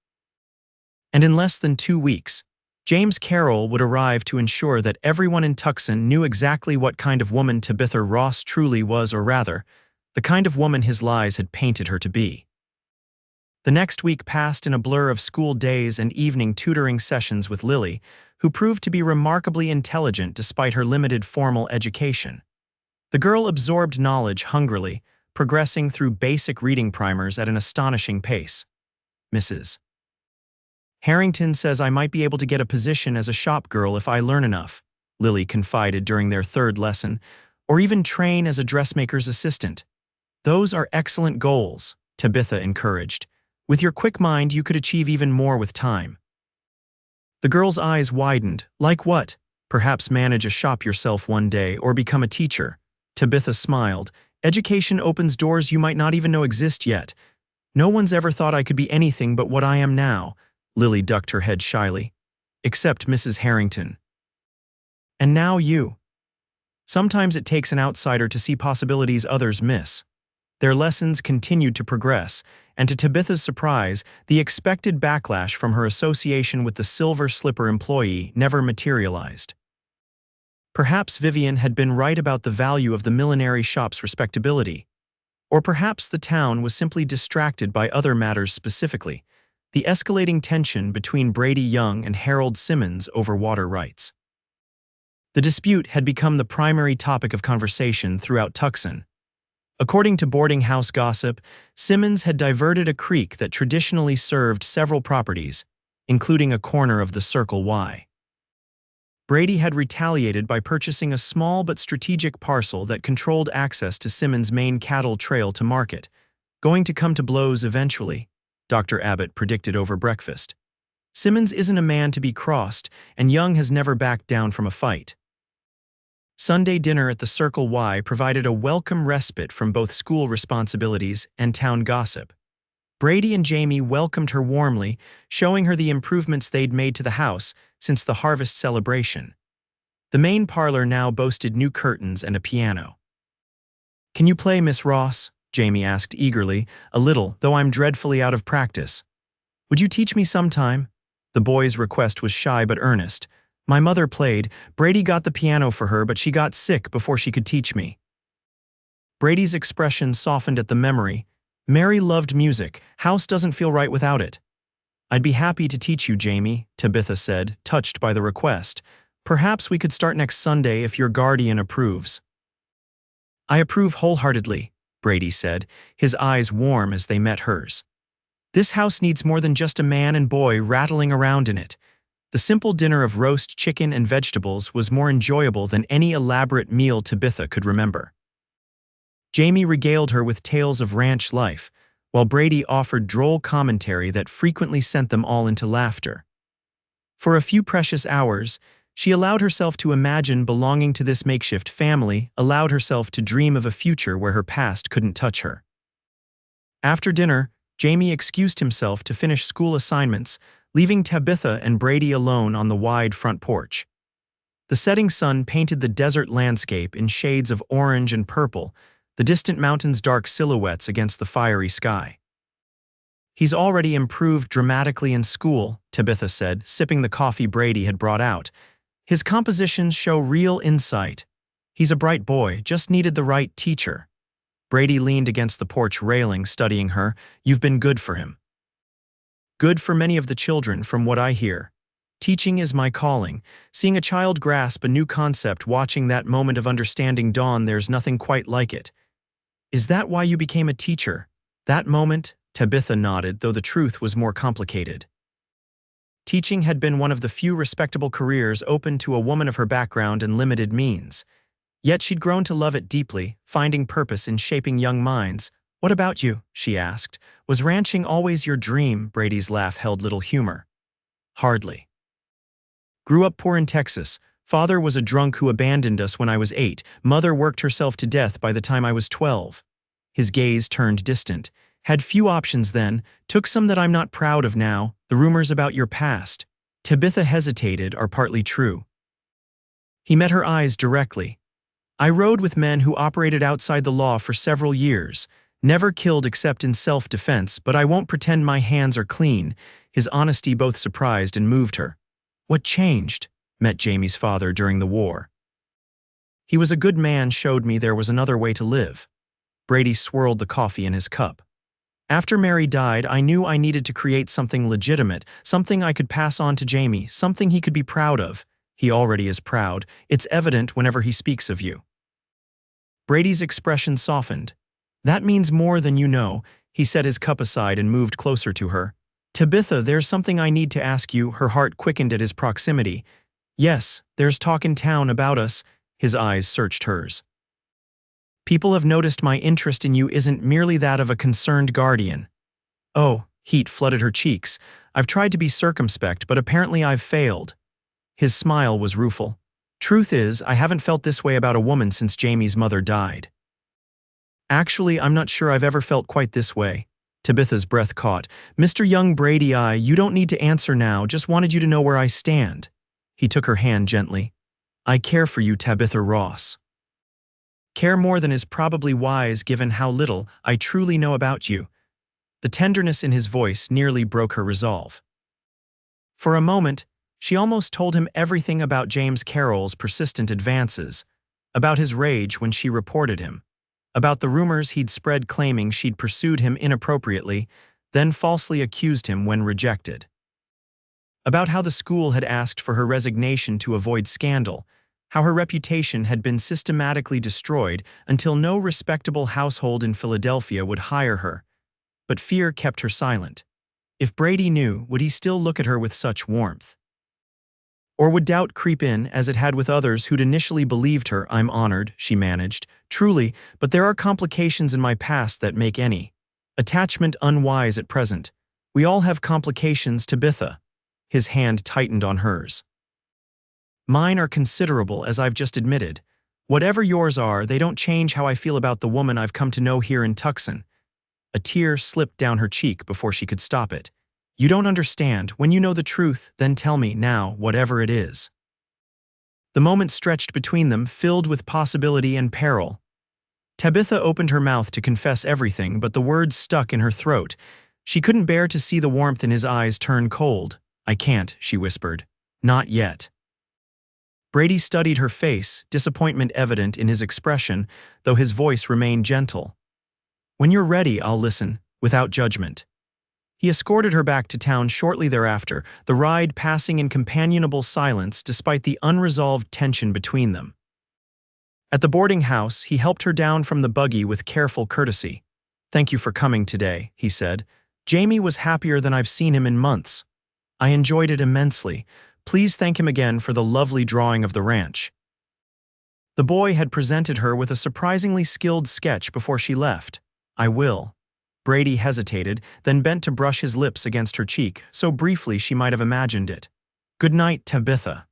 And in less than 2 weeks, James Carroll would arrive to ensure that everyone in Tucson knew exactly what kind of woman Tabitha Ross truly was, or rather, the kind of woman his lies had painted her to be. The next week passed in a blur of school days and evening tutoring sessions with Lily, who proved to be remarkably intelligent despite her limited formal education. The girl absorbed knowledge hungrily, progressing through basic reading primers at an astonishing pace. "Mrs. Harrington says I might be able to get a position as a shop girl if I learn enough," Lily confided during their third lesson, "or even train as a dressmaker's assistant." "Those are excellent goals," Tabitha encouraged. "With your quick mind, you could achieve even more with time." The girl's eyes widened. "Like what?" "Perhaps manage a shop yourself one day or become a teacher." Tabitha smiled. "Education opens doors you might not even know exist yet. No one's ever thought I could be anything but what I am now." Lily ducked her head shyly. "Except Mrs. Harrington. And now you." Sometimes it takes an outsider to see possibilities others miss. Their lessons continued to progress, and to Tabitha's surprise, the expected backlash from her association with the Silver Slipper employee never materialized. Perhaps Vivian had been right about the value of the millinery shop's respectability. Or perhaps the town was simply distracted by other matters, specifically the escalating tension between Brady Young and Harold Simmons over water rights. The dispute had become the primary topic of conversation throughout Tucson. According to boarding house gossip, Simmons had diverted a creek that traditionally served several properties, including a corner of the Circle Y. Brady had retaliated by purchasing a small but strategic parcel that controlled access to Simmons' main cattle trail to market, going to come to blows eventually, Dr. Abbott predicted over breakfast. Simmons isn't a man to be crossed, and Young has never backed down from a fight. Sunday dinner at the Circle Y provided a welcome respite from both school responsibilities and town gossip. Brady and Jamie welcomed her warmly, showing her the improvements they'd made to the house since the harvest celebration. The main parlor now boasted new curtains and a piano. "Can you play, Miss Ross?" Jamie asked eagerly, "A little, though I'm dreadfully out of practice." "Would you teach me sometime?" The boy's request was shy but earnest. "My mother played. Brady got the piano for her, but she got sick before she could teach me." Brady's expression softened at the memory. "Mary loved music. House doesn't feel right without it." "I'd be happy to teach you, Jamie," Tabitha said, touched by the request. "Perhaps we could start next Sunday if your guardian approves." "I approve wholeheartedly," Brady said, his eyes warm as they met hers. "This house needs more than just a man and boy rattling around in it." The simple dinner of roast chicken and vegetables was more enjoyable than any elaborate meal Tabitha could remember. Jamie regaled her with tales of ranch life, while Brady offered droll commentary that frequently sent them all into laughter. For a few precious hours, she allowed herself to imagine belonging to this makeshift family, allowed herself to dream of a future where her past couldn't touch her. After dinner, Jamie excused himself to finish school assignments, leaving Tabitha and Brady alone on the wide front porch. The setting sun painted the desert landscape in shades of orange and purple, the distant mountains' dark silhouettes against the fiery sky. "He's already improved dramatically in school," Tabitha said, sipping the coffee Brady had brought out. "His compositions show real insight. He's a bright boy, just needed the right teacher." Brady leaned against the porch railing, studying her. "You've been good for him." "Good for many of the children, from what I hear. Teaching is my calling. Seeing a child grasp a new concept, watching that moment of understanding dawn, there's nothing quite like it." "Is that why you became a teacher? That moment?" Tabitha nodded, though the truth was more complicated. Teaching had been one of the few respectable careers open to a woman of her background and limited means. Yet she'd grown to love it deeply, finding purpose in shaping young minds. "What about you?" she asked. "Was ranching always your dream?" Brady's laugh held little humor. "Hardly. Grew up poor in Texas. Father was a drunk who abandoned us when I was 8. Mother worked herself to death by the time I was 12. His gaze turned distant. "Had few options then, took some that I'm not proud of now. The rumors about your past." Tabitha hesitated, "Are partly true." He met her eyes directly. "I rode with men who operated outside the law for several years. Never killed except in self-defense, but I won't pretend my hands are clean." His honesty both surprised and moved her. "What changed?" Met Jamie's father during the war. "He was a good man, showed me there was another way to live." Brady swirled the coffee in his cup. "After Mary died, I knew I needed to create something legitimate, something I could pass on to Jamie, something he could be proud of. He already is proud. It's evident whenever he speaks of you." Brady's expression softened. "That means more than you know." He set his cup aside and moved closer to her. "Tabitha, there's something I need to ask you." Her heart quickened at his proximity. "Yes, there's talk in town about us." His eyes searched hers. "People have noticed my interest in you isn't merely that of a concerned guardian." "Oh," heat flooded her cheeks. "I've tried to be circumspect, but apparently I've failed." His smile was rueful. "Truth is, I haven't felt this way about a woman since Jamie's mother died." "Actually, I'm not sure I've ever felt quite this way." Tabitha's breath caught. "Mr. Young, Brady, you don't need to answer now, just wanted you to know where I stand." He took her hand gently. "I care for you, Tabitha Ross. Care more than is probably wise given how little I truly know about you." The tenderness in his voice nearly broke her resolve. For a moment, she almost told him everything about James Carroll's persistent advances, about his rage when she reported him, about the rumors he'd spread claiming she'd pursued him inappropriately, then falsely accused him when rejected, about how the school had asked for her resignation to avoid scandal, how her reputation had been systematically destroyed until no respectable household in Philadelphia would hire her. But fear kept her silent. If Brady knew, would he still look at her with such warmth? Or would doubt creep in, as it had with others who'd initially believed her? "I'm honored," she managed. "Truly, but there are complications in my past that make any attachment unwise at present. We all have complications, Tabitha." His hand tightened on hers. "Mine are considerable, as I've just admitted. Whatever yours are, they don't change how I feel about the woman I've come to know here in Tucson." A tear slipped down her cheek before she could stop it. "You don't understand. When you know the truth, then tell me now, whatever it is." The moment stretched between them, filled with possibility and peril. Tabitha opened her mouth to confess everything, but the words stuck in her throat. She couldn't bear to see the warmth in his eyes turn cold. "I can't," she whispered. "Not yet." Brady studied her face, disappointment evident in his expression, though his voice remained gentle. "When you're ready, I'll listen, without judgment." He escorted her back to town shortly thereafter, the ride passing in companionable silence despite the unresolved tension between them. At the boarding house, he helped her down from the buggy with careful courtesy. "Thank you for coming today," he said. "Jamie was happier than I've seen him in months. I enjoyed it immensely. Please thank him again for the lovely drawing of the ranch." The boy had presented her with a surprisingly skilled sketch before she left. "I will." Brady hesitated, then bent to brush his lips against her cheek, so briefly she might have imagined it. "Good night, Tabitha."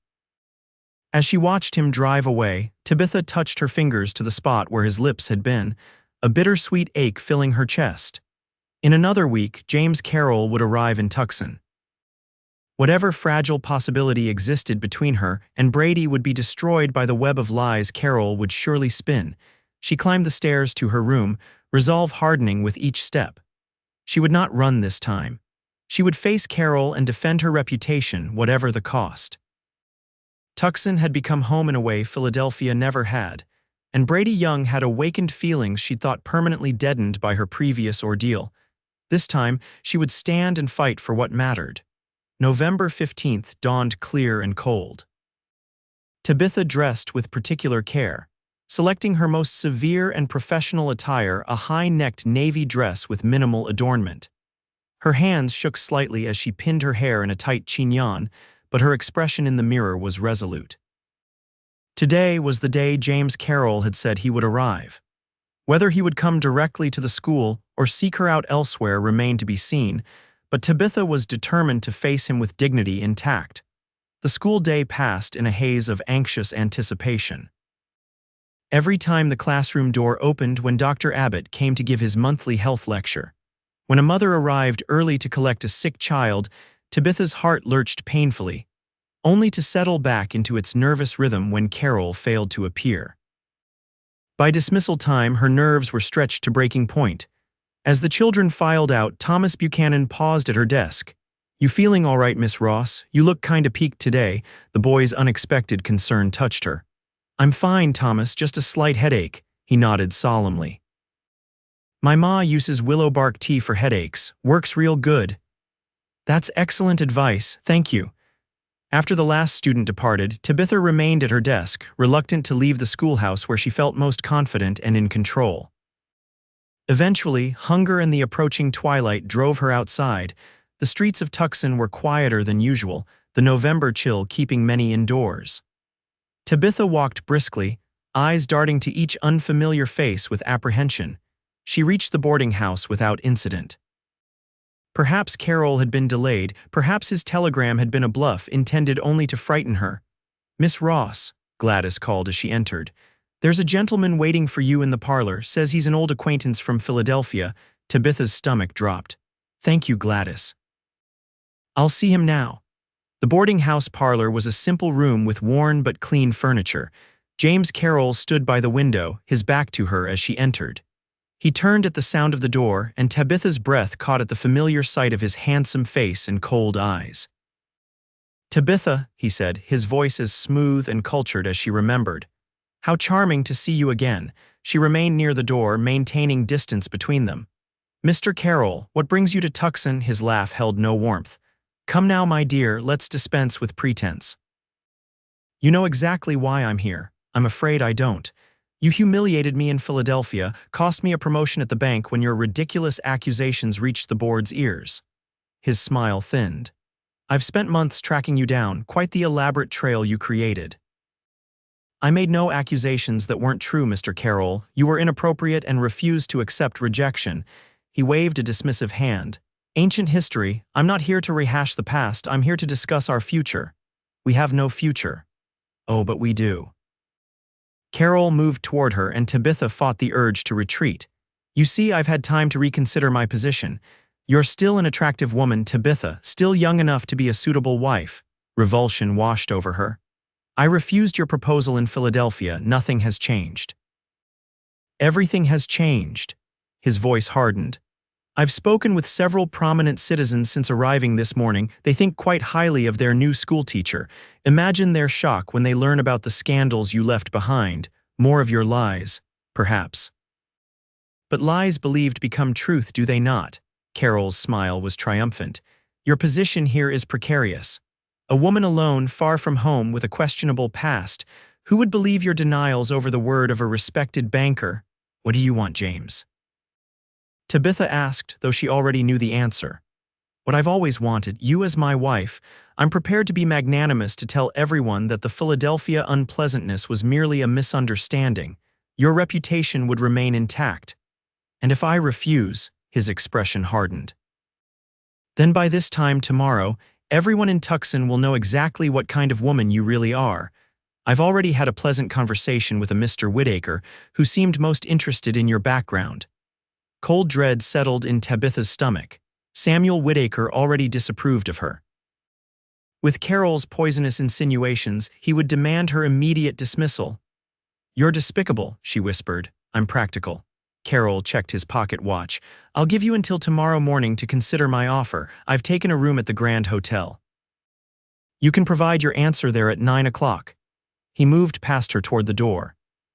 As she watched him drive away, Tabitha touched her fingers to the spot where his lips had been, a bittersweet ache filling her chest. In another week, James Carroll would arrive in Tucson. Whatever fragile possibility existed between her and Brady would be destroyed by the web of lies Carroll would surely spin. She climbed the stairs to her room, resolve hardening with each step. She would not run this time. She would face Carroll and defend her reputation, whatever the cost. Tucson had become home in a way Philadelphia never had, and Brady Young had awakened feelings she'd thought permanently deadened by her previous ordeal. This time, she would stand and fight for what mattered. November 15th dawned clear and cold. Tabitha dressed with particular care, selecting her most severe and professional attire, a high-necked navy dress with minimal adornment. Her hands shook slightly as she pinned her hair in a tight chignon, but her expression in the mirror was resolute. Today was the day James Carroll had said he would arrive. Whether he would come directly to the school or seek her out elsewhere remained to be seen, but Tabitha was determined to face him with dignity intact. The school day passed in a haze of anxious anticipation. Every time the classroom door opened when Dr. Abbott came to give his monthly health lecture. When a mother arrived early to collect a sick child, Tabitha's heart lurched painfully, only to settle back into its nervous rhythm when Carroll failed to appear. By dismissal time, her nerves were stretched to breaking point. As the children filed out, Thomas Buchanan paused at her desk. "You feeling all right, Miss Ross? You look kinda peaked today." The boy's unexpected concern touched her. "I'm fine, Thomas, just a slight headache," he nodded solemnly. "My ma uses willow bark tea for headaches. Works real good." "That's excellent advice, thank you." After the last student departed, Tabitha remained at her desk, reluctant to leave the schoolhouse where she felt most confident and in control. Eventually, hunger and the approaching twilight drove her outside. The streets of Tucson were quieter than usual, the November chill keeping many indoors. Tabitha walked briskly, eyes darting to each unfamiliar face with apprehension. She reached the boarding house without incident. Perhaps Carroll had been delayed, perhaps his telegram had been a bluff intended only to frighten her. "Miss Ross," Gladys called as she entered. "There's a gentleman waiting for you in the parlor, says he's an old acquaintance from Philadelphia." Tabitha's stomach dropped. "Thank you, Gladys. I'll see him now." The boarding house parlor was a simple room with worn but clean furniture. James Carroll stood by the window, his back to her as she entered. He turned at the sound of the door, and Tabitha's breath caught at the familiar sight of his handsome face and cold eyes. "Tabitha," he said, his voice as smooth and cultured as she remembered. "How charming to see you again." She remained near the door, maintaining distance between them. "Mr. Carroll, what brings you to Tucson?" His laugh held no warmth. "Come now, my dear, let's dispense with pretense. You know exactly why I'm here. I'm afraid I don't. You humiliated me in Philadelphia, cost me a promotion at the bank when your ridiculous accusations reached the board's ears." His smile thinned. "I've spent months tracking you down, quite the elaborate trail you created." "I made no accusations that weren't true, Mr. Carroll. You were inappropriate and refused to accept rejection." He waved a dismissive hand. "Ancient history. I'm not here to rehash the past. I'm here to discuss our future." "We have no future." "Oh, but we do." Carroll moved toward her and Tabitha fought the urge to retreat. You see, I've had time to reconsider my position. You're still an attractive woman, Tabitha, still young enough to be a suitable wife. Revulsion washed over her. I refused your proposal in Philadelphia. Nothing has changed. Everything has changed. His voice hardened. I've spoken with several prominent citizens since arriving this morning. They think quite highly of their new schoolteacher. Imagine their shock when they learn about the scandals you left behind. More of your lies, perhaps. But lies believed become truth, do they not? Carol's smile was triumphant. Your position here is precarious. A woman alone, far from home, with a questionable past. Who would believe your denials over the word of a respected banker? What do you want, James? Tabitha asked, though she already knew the answer. What I've always wanted, you as my wife. I'm prepared to be magnanimous to tell everyone that the Philadelphia unpleasantness was merely a misunderstanding. Your reputation would remain intact. And if I refuse, his expression hardened. Then by this time tomorrow, everyone in Tucson will know exactly what kind of woman you really are. I've already had a pleasant conversation with a Mr. Whittaker, who seemed most interested in your background. Cold dread settled in Tabitha's stomach. Samuel Whittaker already disapproved of her. With Carol's poisonous insinuations, he would demand her immediate dismissal. You're despicable, she whispered. I'm practical. Carol checked his pocket watch. I'll give you until tomorrow morning to consider my offer. I've taken a room at the Grand Hotel. You can provide your answer there at 9 o'clock. He moved past her toward the door.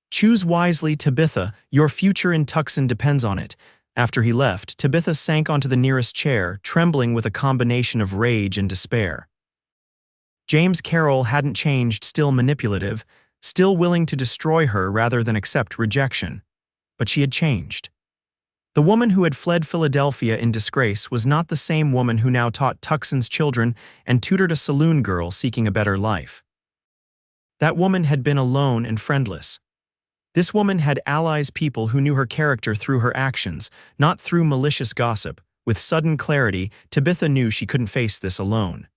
Choose wisely, Tabitha. Your future in Tucson depends on it. After he left, Tabitha sank onto the nearest chair, trembling with a combination of rage and despair. James Carroll hadn't changed, still manipulative, still willing to destroy her rather than accept rejection. But she had changed. The woman who had fled Philadelphia in disgrace was not the same woman who now taught Tucson's children and tutored a saloon girl seeking a better life. That woman had been alone and friendless. This woman had allies, people who knew her character through her actions, not through malicious gossip. With sudden clarity, Tabitha knew she couldn't face this alone.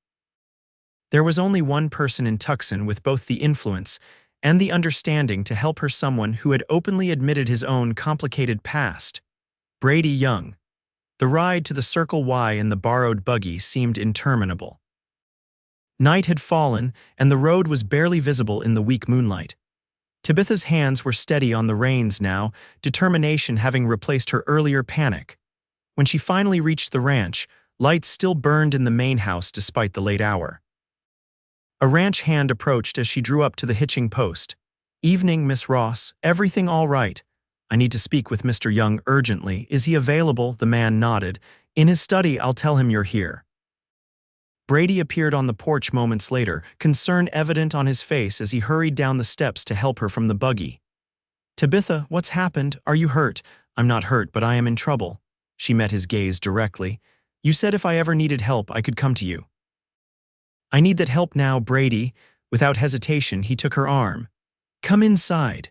There was only one person in Tucson with both the influence and the understanding to help her, someone who had openly admitted his own complicated past. Brady Young. The ride to the Circle Y in the borrowed buggy seemed interminable. Night had fallen, and the road was barely visible in the weak moonlight. Tabitha's hands were steady on the reins now, determination having replaced her earlier panic. When she finally reached the ranch, lights still burned in the main house despite the late hour. A ranch hand approached as she drew up to the hitching post. Evening, Miss Ross. Everything all right? I need to speak with Mr. Young urgently. Is he available? The man nodded. In his study, I'll tell him you're here. Brady appeared on the porch moments later, concern evident on his face as he hurried down the steps to help her from the buggy. Tabitha, what's happened? Are you hurt? I'm not hurt, but I am in trouble. She met his gaze directly. You said if I ever needed help, I could come to you. I need that help now, Brady. Without hesitation, he took her arm. Come inside.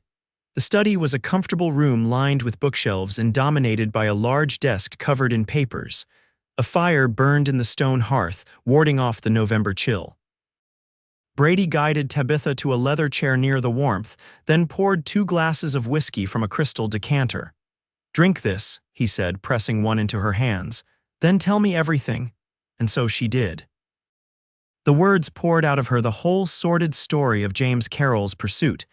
The study was a comfortable room lined with bookshelves and dominated by a large desk covered in papers. A fire burned in the stone hearth, warding off the November chill. Brady guided Tabitha to a leather chair near the warmth, then poured 2 glasses of whiskey from a crystal decanter. Drink this, he said, pressing one into her hands. Then tell me everything. And so she did. The words poured out of her the whole sordid story of James Carroll's pursuit,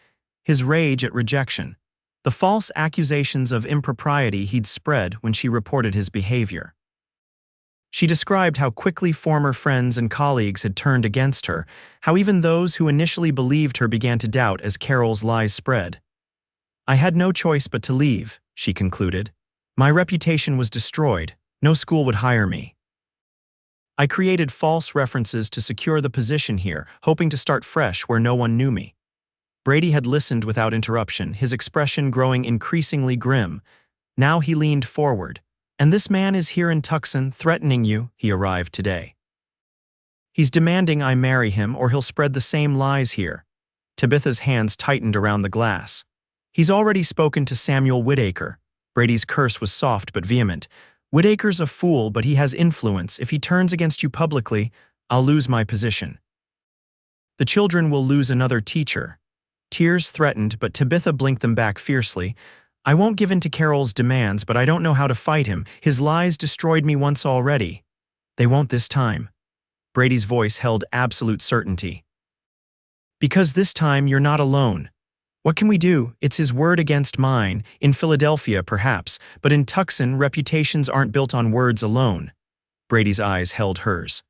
his rage at rejection, the false accusations of impropriety he'd spread when she reported his behavior. She described how quickly former friends and colleagues had turned against her, how even those who initially believed her began to doubt as Carroll's lies spread. I had no choice but to leave, she concluded. My reputation was destroyed. No school would hire me. I created false references to secure the position here, hoping to start fresh where no one knew me. Brady had listened without interruption, his expression growing increasingly grim. Now he leaned forward. And this man is here in Tucson, threatening you. He arrived today. He's demanding I marry him or he'll spread the same lies here. Tabitha's hands tightened around the glass. He's already spoken to Samuel Whittaker. Brady's curse was soft but vehement. Whittaker's a fool, but he has influence. If he turns against you publicly, I'll lose my position. The children will lose another teacher. Tears threatened, but Tabitha blinked them back fiercely. I won't give in to Carol's demands, but I don't know how to fight him. His lies destroyed me once already. They won't this time. Brady's voice held absolute certainty. Because this time you're not alone. What can we do? It's his word against mine. In Philadelphia, perhaps, but in Tucson, reputations aren't built on words alone. Brady's eyes held hers.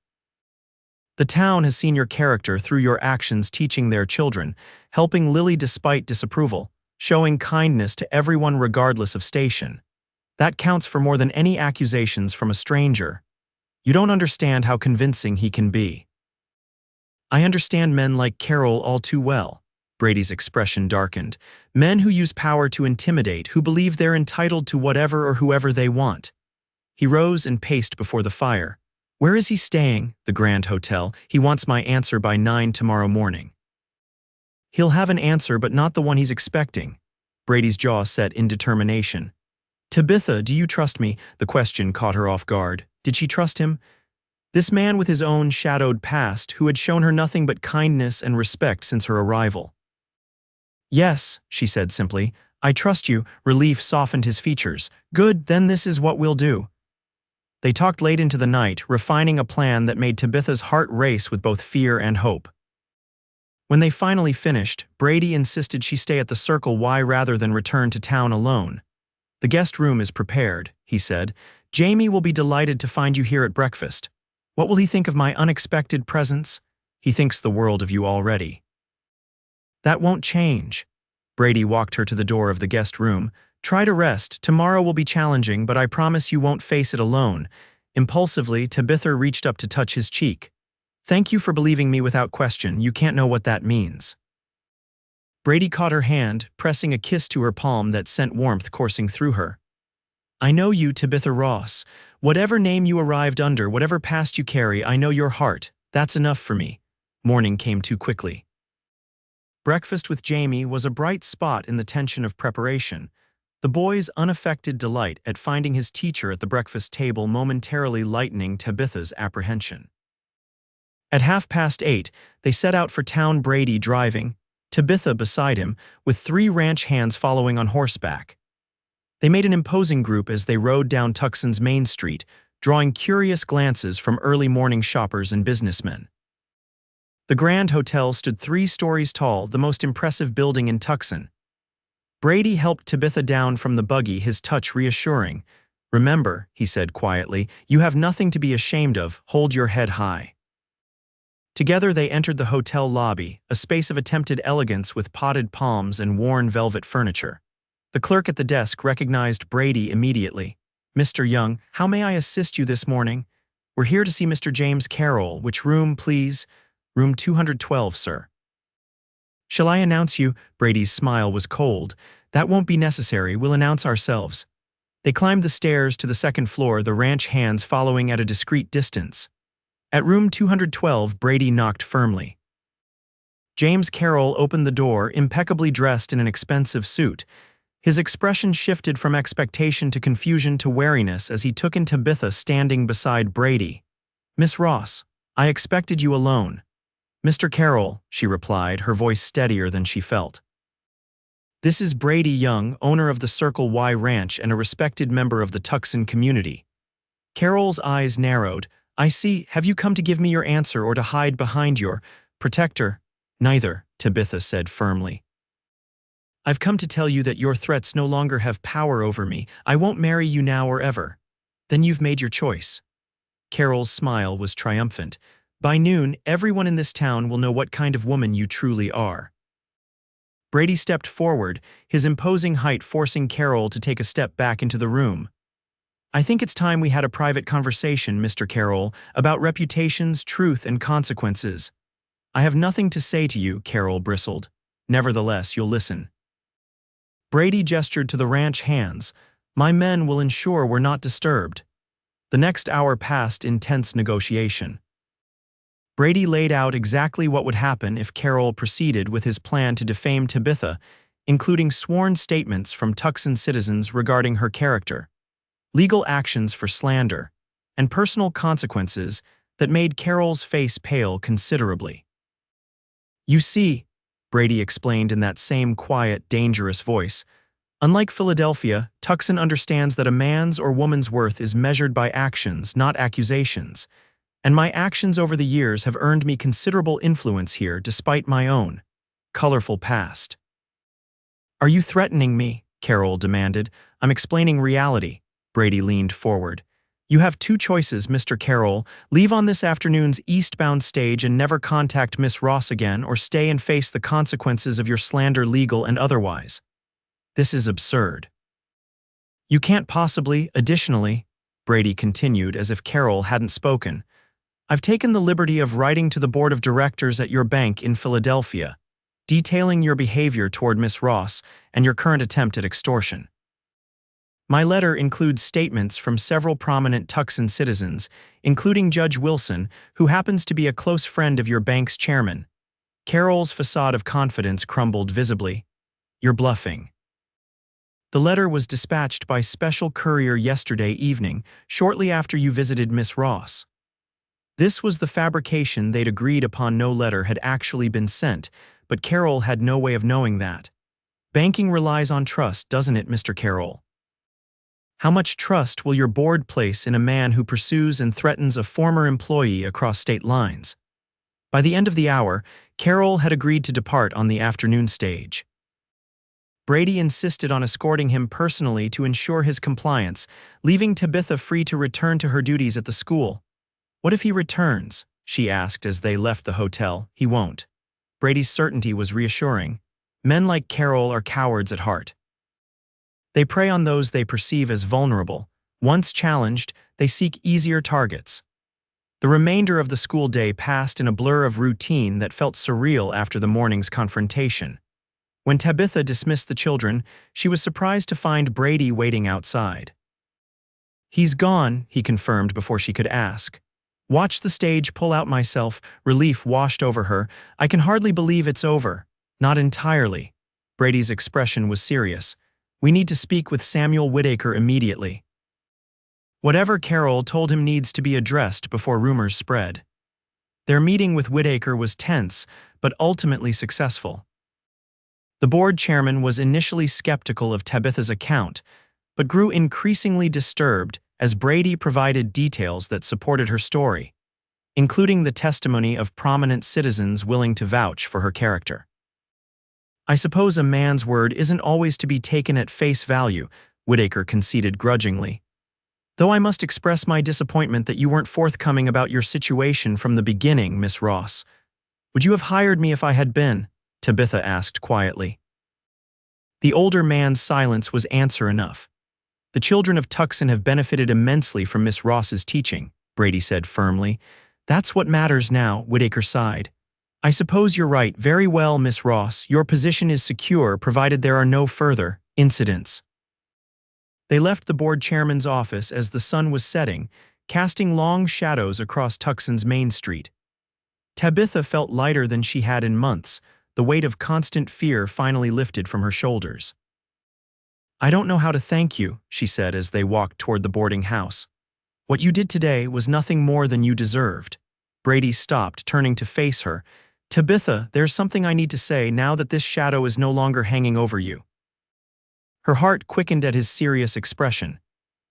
The town has seen your character through your actions, teaching their children, helping Lily despite disapproval, showing kindness to everyone regardless of station. That counts for more than any accusations from a stranger. You don't understand how convincing he can be. I understand men like Carol all too well. Brady's expression darkened. Men who use power to intimidate, who believe they're entitled to whatever or whoever they want. He rose and paced before the fire. Where is he staying? The Grand Hotel. He wants my answer by 9 tomorrow morning. He'll have an answer, but not the one he's expecting. Brady's jaw set in determination. Tabitha, do you trust me? The question caught her off guard. Did she trust him? This man with his own shadowed past, who had shown her nothing but kindness and respect since her arrival. Yes, she said simply. I trust you. Relief softened his features. Good, then this is what we'll do. They talked late into the night, refining a plan that made Tabitha's heart race with both fear and hope. When they finally finished, Brady insisted she stay at the Circle Y rather than return to town alone. The guest room is prepared, he said. Jamie will be delighted to find you here at breakfast. What will he think of my unexpected presence? He thinks the world of you already. That won't change. Brady walked her to the door of the guest room. Try to rest. Tomorrow will be challenging, but I promise you won't face it alone. Impulsively, Tabitha reached up to touch his cheek. Thank you for believing me without question. You can't know what that means. Brady caught her hand, pressing a kiss to her palm that sent warmth coursing through her. I know you, Tabitha Ross. Whatever name you arrived under, whatever past you carry, I know your heart. That's enough for me. Morning came too quickly. Breakfast with Jamie was a bright spot in the tension of preparation. The boy's unaffected delight at finding his teacher at the breakfast table momentarily lightening Tabitha's apprehension. At 8:30, they set out for town, Brady driving, Tabitha beside him, with 3 ranch hands following on horseback. They made an imposing group as they rode down Tucson's main street, drawing curious glances from early morning shoppers and businessmen. The Grand Hotel stood 3 stories tall, the most impressive building in Tucson. Brady helped Tabitha down from the buggy, his touch reassuring. Remember, he said quietly, you have nothing to be ashamed of. Hold your head high. Together they entered the hotel lobby, a space of attempted elegance with potted palms and worn velvet furniture. The clerk at the desk recognized Brady immediately. Mr. Young, how may I assist you this morning? We're here to see Mr. James Carroll. Which room, please? Room 212, sir. Shall I announce you? Brady's smile was cold. That won't be necessary. We'll announce ourselves. They climbed the stairs to the second floor, the ranch hands following at a discreet distance. At room 212, Brady knocked firmly. James Carroll opened the door, impeccably dressed in an expensive suit. His expression shifted from expectation to confusion to wariness as he took in Tabitha standing beside Brady. Miss Ross, I expected you alone. Mr. Carroll, she replied, her voice steadier than she felt. This is Brady Young, owner of the Circle Y Ranch and a respected member of the Tucson community. Carroll's eyes narrowed. I see. Have you come to give me your answer or to hide behind your protector? Neither, Tabitha said firmly. I've come to tell you that your threats no longer have power over me. I won't marry you now or ever. Then you've made your choice. Carroll's smile was triumphant. By noon, everyone in this town will know what kind of woman you truly are. Brady stepped forward, his imposing height forcing Carroll to take a step back into the room. I think it's time we had a private conversation, Mr. Carroll, about reputations, truth, and consequences. I have nothing to say to you, Carroll bristled. Nevertheless, you'll listen. Brady gestured to the ranch hands. My men will ensure we're not disturbed. The next hour passed in tense negotiation. Brady laid out exactly what would happen if Carroll proceeded with his plan to defame Tabitha, including sworn statements from Tucson citizens regarding her character, legal actions for slander, and personal consequences that made Carroll's face pale considerably. You see, Brady explained in that same quiet, dangerous voice, Unlike Philadelphia, Tucson understands that a man's or woman's worth is measured by actions, not accusations, and my actions over the years have earned me considerable influence here despite my own colorful past. Are you threatening me? Carol demanded. I'm explaining reality. Brady leaned forward. You have two choices, Mr. Carroll. Leave on this afternoon's eastbound stage and never contact Miss Ross again, or stay and face the consequences of your slander, legal and otherwise. This is absurd. You can't possibly, additionally, Brady continued as if Carol hadn't spoken. I've taken the liberty of writing to the board of directors at your bank in Philadelphia, detailing your behavior toward Miss Ross and your current attempt at extortion. My letter includes statements from several prominent Tucson citizens, including Judge Wilson, who happens to be a close friend of your bank's chairman. Carol's facade of confidence crumbled visibly. You're bluffing. The letter was dispatched by special courier yesterday evening, shortly after you visited Miss Ross. This was the fabrication they'd agreed upon. No letter had actually been sent, but Carol had no way of knowing that. Banking relies on trust, doesn't it, Mr. Carroll? How much trust will your board place in a man who pursues and threatens a former employee across state lines? By the end of the hour, Carol had agreed to depart on the afternoon stage. Brady insisted on escorting him personally to ensure his compliance, leaving Tabitha free to return to her duties at the school. What if he returns? She asked as they left the hotel. He won't. Brady's certainty was reassuring. Men like Carol are cowards at heart. They prey on those they perceive as vulnerable. Once challenged, they seek easier targets. The remainder of the school day passed in a blur of routine that felt surreal after the morning's confrontation. When Tabitha dismissed the children, she was surprised to find Brady waiting outside. He's gone, he confirmed before she could ask. Watched the stage pull out myself, relief washed over her. I can hardly believe it's over. Not entirely. Brady's expression was serious. We need to speak with Samuel Whitaker immediately. Whatever Carol told him needs to be addressed before rumors spread. Their meeting with Whitaker was tense, but ultimately successful. The board chairman was initially skeptical of Tabitha's account, but grew increasingly disturbed as Brady provided details that supported her story, including the testimony of prominent citizens willing to vouch for her character. I suppose a man's word isn't always to be taken at face value, Whitaker conceded grudgingly. Though I must express my disappointment that you weren't forthcoming about your situation from the beginning, Miss Ross. Would you have hired me if I had been? Tabitha asked quietly. The older man's silence was answer enough. The children of Tucson have benefited immensely from Miss Ross's teaching, Brady said firmly. That's what matters now, Whitaker sighed. I suppose you're right. Very well, Miss Ross. Your position is secure, provided there are no further incidents. They left the board chairman's office as the sun was setting, casting long shadows across Tucson's Main Street. Tabitha felt lighter than she had in months. The weight of constant fear finally lifted from her shoulders. I don't know how to thank you, she said as they walked toward the boarding house. What you did today was nothing more than you deserved. Brady stopped, turning to face her. Tabitha, there's something I need to say now that this shadow is no longer hanging over you. Her heart quickened at his serious expression.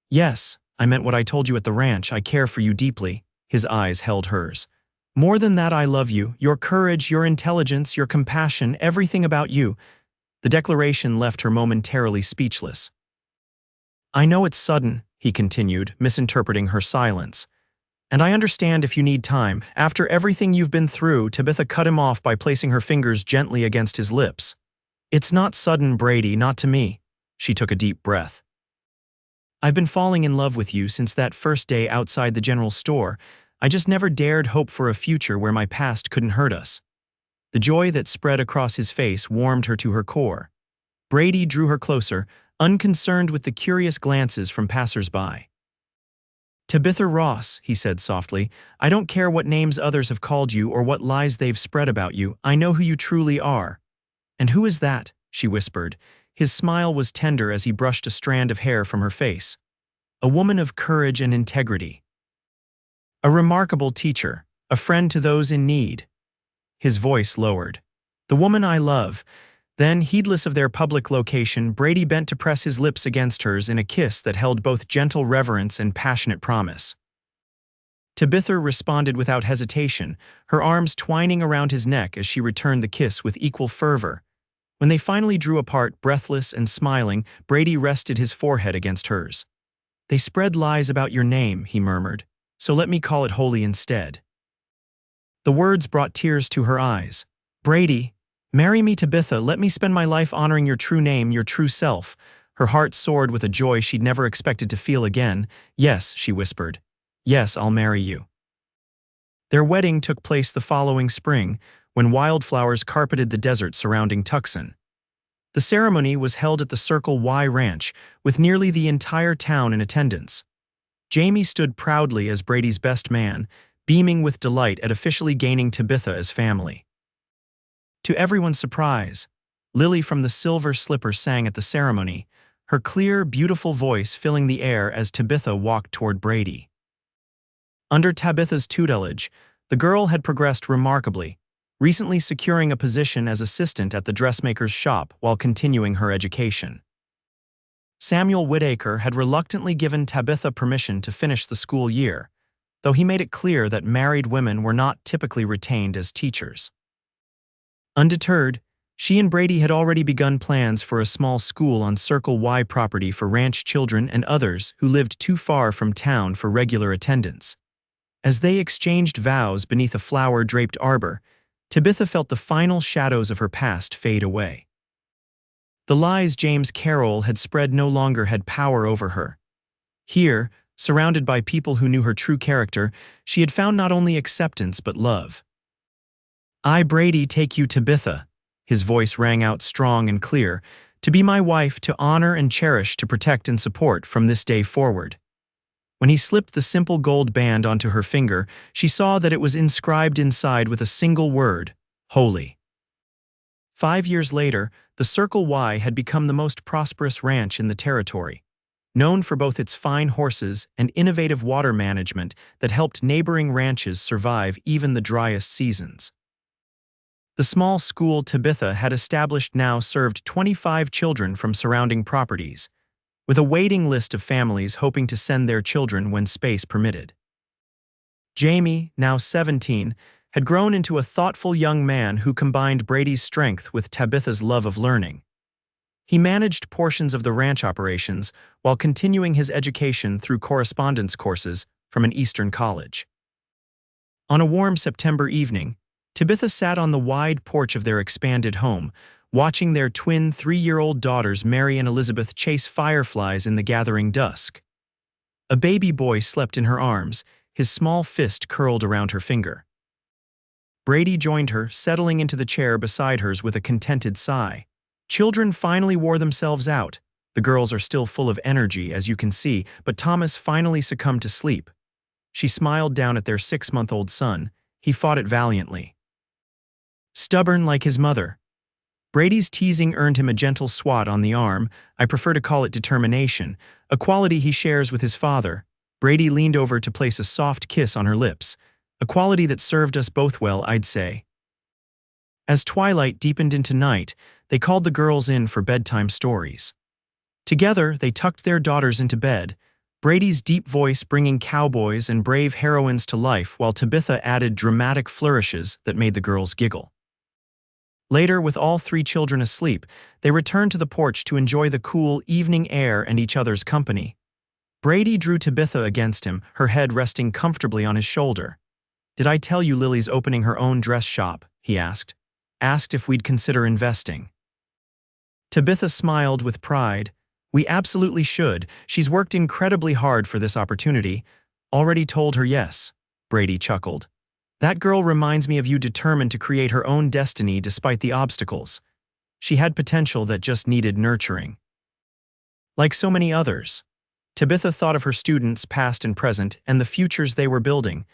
Yes, I meant what I told you at the ranch. I care for you deeply. His eyes held hers. More than that, I love you. Your courage, your intelligence, your compassion, everything about you. The declaration left her momentarily speechless. I know it's sudden, he continued, misinterpreting her silence. And I understand if you need time. After everything you've been through, Tabitha cut him off by placing her fingers gently against his lips. It's not sudden, Brady, not to me. She took a deep breath. I've been falling in love with you since that first day outside the general store. I just never dared hope for a future where my past couldn't hurt us. The joy that spread across his face warmed her to her core. Brady drew her closer, unconcerned with the curious glances from passers-by. Tabitha Ross, he said softly, I don't care what names others have called you or what lies they've spread about you. I know who you truly are. And who is that? She whispered. His smile was tender as he brushed a strand of hair from her face. A woman of courage and integrity. A remarkable teacher, a friend to those in need. His voice lowered. The woman I love, Then, heedless of their public location, Brady bent to press his lips against hers in a kiss that held both gentle reverence and passionate promise. Tabitha responded without hesitation, her arms twining around his neck as she returned the kiss with equal fervor. When they finally drew apart, breathless and smiling, Brady rested his forehead against hers. "They spread lies about your name," he murmured, "so let me call it holy instead." The words brought tears to her eyes. "Brady, marry me, Tabitha, let me spend my life honoring your true name, your true self." Her heart soared with a joy she'd never expected to feel again. "Yes," she whispered. "Yes, I'll marry you." Their wedding took place the following spring, when wildflowers carpeted the desert surrounding Tucson. The ceremony was held at the Circle Y Ranch, with nearly the entire town in attendance. Jamie stood proudly as Brady's best man, beaming with delight at officially gaining Tabitha as family. To everyone's surprise, Lily from the Silver Slipper sang at the ceremony, her clear, beautiful voice filling the air as Tabitha walked toward Brady. Under Tabitha's tutelage, the girl had progressed remarkably, recently securing a position as assistant at the dressmaker's shop while continuing her education. Samuel Whitaker had reluctantly given Tabitha permission to finish the school year, though he made it clear that married women were not typically retained as teachers. Undeterred, she and Brady had already begun plans for a small school on Circle Y property for ranch children and others who lived too far from town for regular attendance. As they exchanged vows beneath a flower-draped arbor, Tabitha felt the final shadows of her past fade away. The lies James Carroll had spread no longer had power over her. Here, surrounded by people who knew her true character, she had found not only acceptance but love. "I, Brady, take you, Tabitha," his voice rang out strong and clear, "to be my wife, to honor and cherish, to protect and support from this day forward." When he slipped the simple gold band onto her finger, she saw that it was inscribed inside with a single word: holy. 5 years later, the Circle Y had become the most prosperous ranch in the territory, known for both its fine horses and innovative water management that helped neighboring ranches survive even the driest seasons. The small school Tabitha had established now served 25 children from surrounding properties, with a waiting list of families hoping to send their children when space permitted. Jamie, now 17, had grown into a thoughtful young man who combined Brady's strength with Tabitha's love of learning. He managed portions of the ranch operations while continuing his education through correspondence courses from an Eastern college. On a warm September evening, Tabitha sat on the wide porch of their expanded home, watching their twin 3-year-old daughters Mary and Elizabeth chase fireflies in the gathering dusk. A baby boy slept in her arms, his small fist curled around her finger. Brady joined her, settling into the chair beside hers with a contented sigh. "Children finally wore themselves out. The girls are still full of energy, as you can see, but Thomas finally succumbed to sleep." She smiled down at their 6-month-old son. He fought it valiantly. "Stubborn like his mother." Brady's teasing earned him a gentle swat on the arm. "I prefer to call it determination, a quality he shares with his father." Brady leaned over to place a soft kiss on her lips. "A quality that served us both well, I'd say." As twilight deepened into night, they called the girls in for bedtime stories. Together, they tucked their daughters into bed, Brady's deep voice bringing cowboys and brave heroines to life while Tabitha added dramatic flourishes that made the girls giggle. Later, with all 3 children asleep, they returned to the porch to enjoy the cool evening air and each other's company. Brady drew Tabitha against him, her head resting comfortably on his shoulder. "Did I tell you Lily's opening her own dress shop?" he asked. "Asked if we'd consider investing." Tabitha smiled with pride. "We absolutely should. She's worked incredibly hard for this opportunity." "Already told her yes," Brady chuckled. "That girl reminds me of you, determined to create her own destiny despite the obstacles. She had potential that just needed nurturing." Like so many others, Tabitha thought of her students, past and present, and the futures they were building.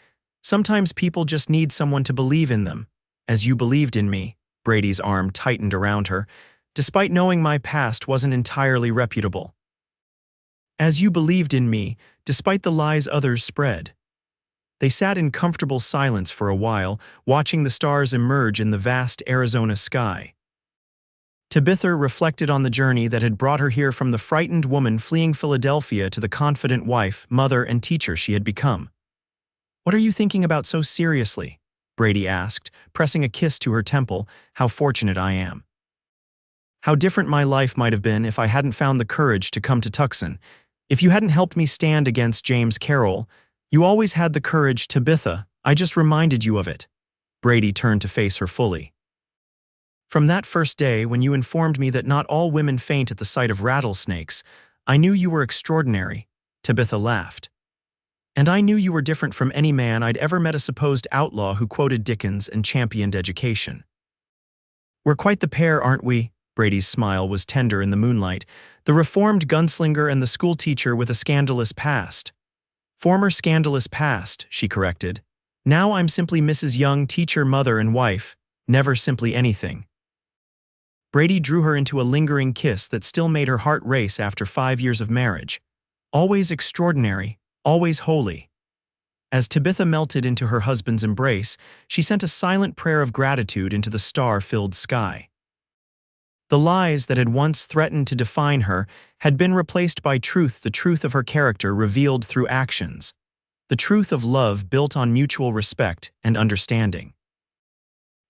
"Sometimes people just need someone to believe in them. As you believed in me." Brady's arm tightened around her, "despite knowing my past wasn't entirely reputable. As you believed in me, despite the lies others spread." They sat in comfortable silence for a while, watching the stars emerge in the vast Arizona sky. Tabitha reflected on the journey that had brought her here, from the frightened woman fleeing Philadelphia to the confident wife, mother, and teacher she had become. "What are you thinking about so seriously?" Brady asked, pressing a kiss to her temple. "How fortunate I am. How different my life might have been if I hadn't found the courage to come to Tucson. If you hadn't helped me stand against James Carroll. You always had the courage, Tabitha. I just reminded you of it." Brady turned to face her fully. "From that first day when you informed me that not all women faint at the sight of rattlesnakes, I knew you were extraordinary," Tabitha laughed. "And I knew you were different from any man I'd ever met, a supposed outlaw who quoted Dickens and championed education." "We're quite the pair, aren't we?" Brady's smile was tender in the moonlight. "The reformed gunslinger and the schoolteacher with a scandalous past." "Former scandalous past," she corrected. "Now I'm simply Mrs. Young, teacher, mother, and wife. Never simply anything." Brady drew her into a lingering kiss that still made her heart race after 5 years of marriage. Always extraordinary, always holy. As Tabitha melted into her husband's embrace, she sent a silent prayer of gratitude into the star-filled sky. The lies that had once threatened to define her had been replaced by truth, the truth of her character revealed through actions, the truth of love built on mutual respect and understanding.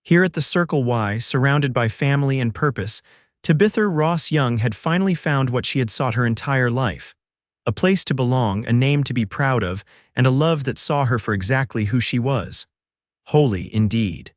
Here at the Circle Y, surrounded by family and purpose, Tabitha Ross Young had finally found what she had sought her entire life: a place to belong, a name to be proud of, and a love that saw her for exactly who she was. Holy indeed.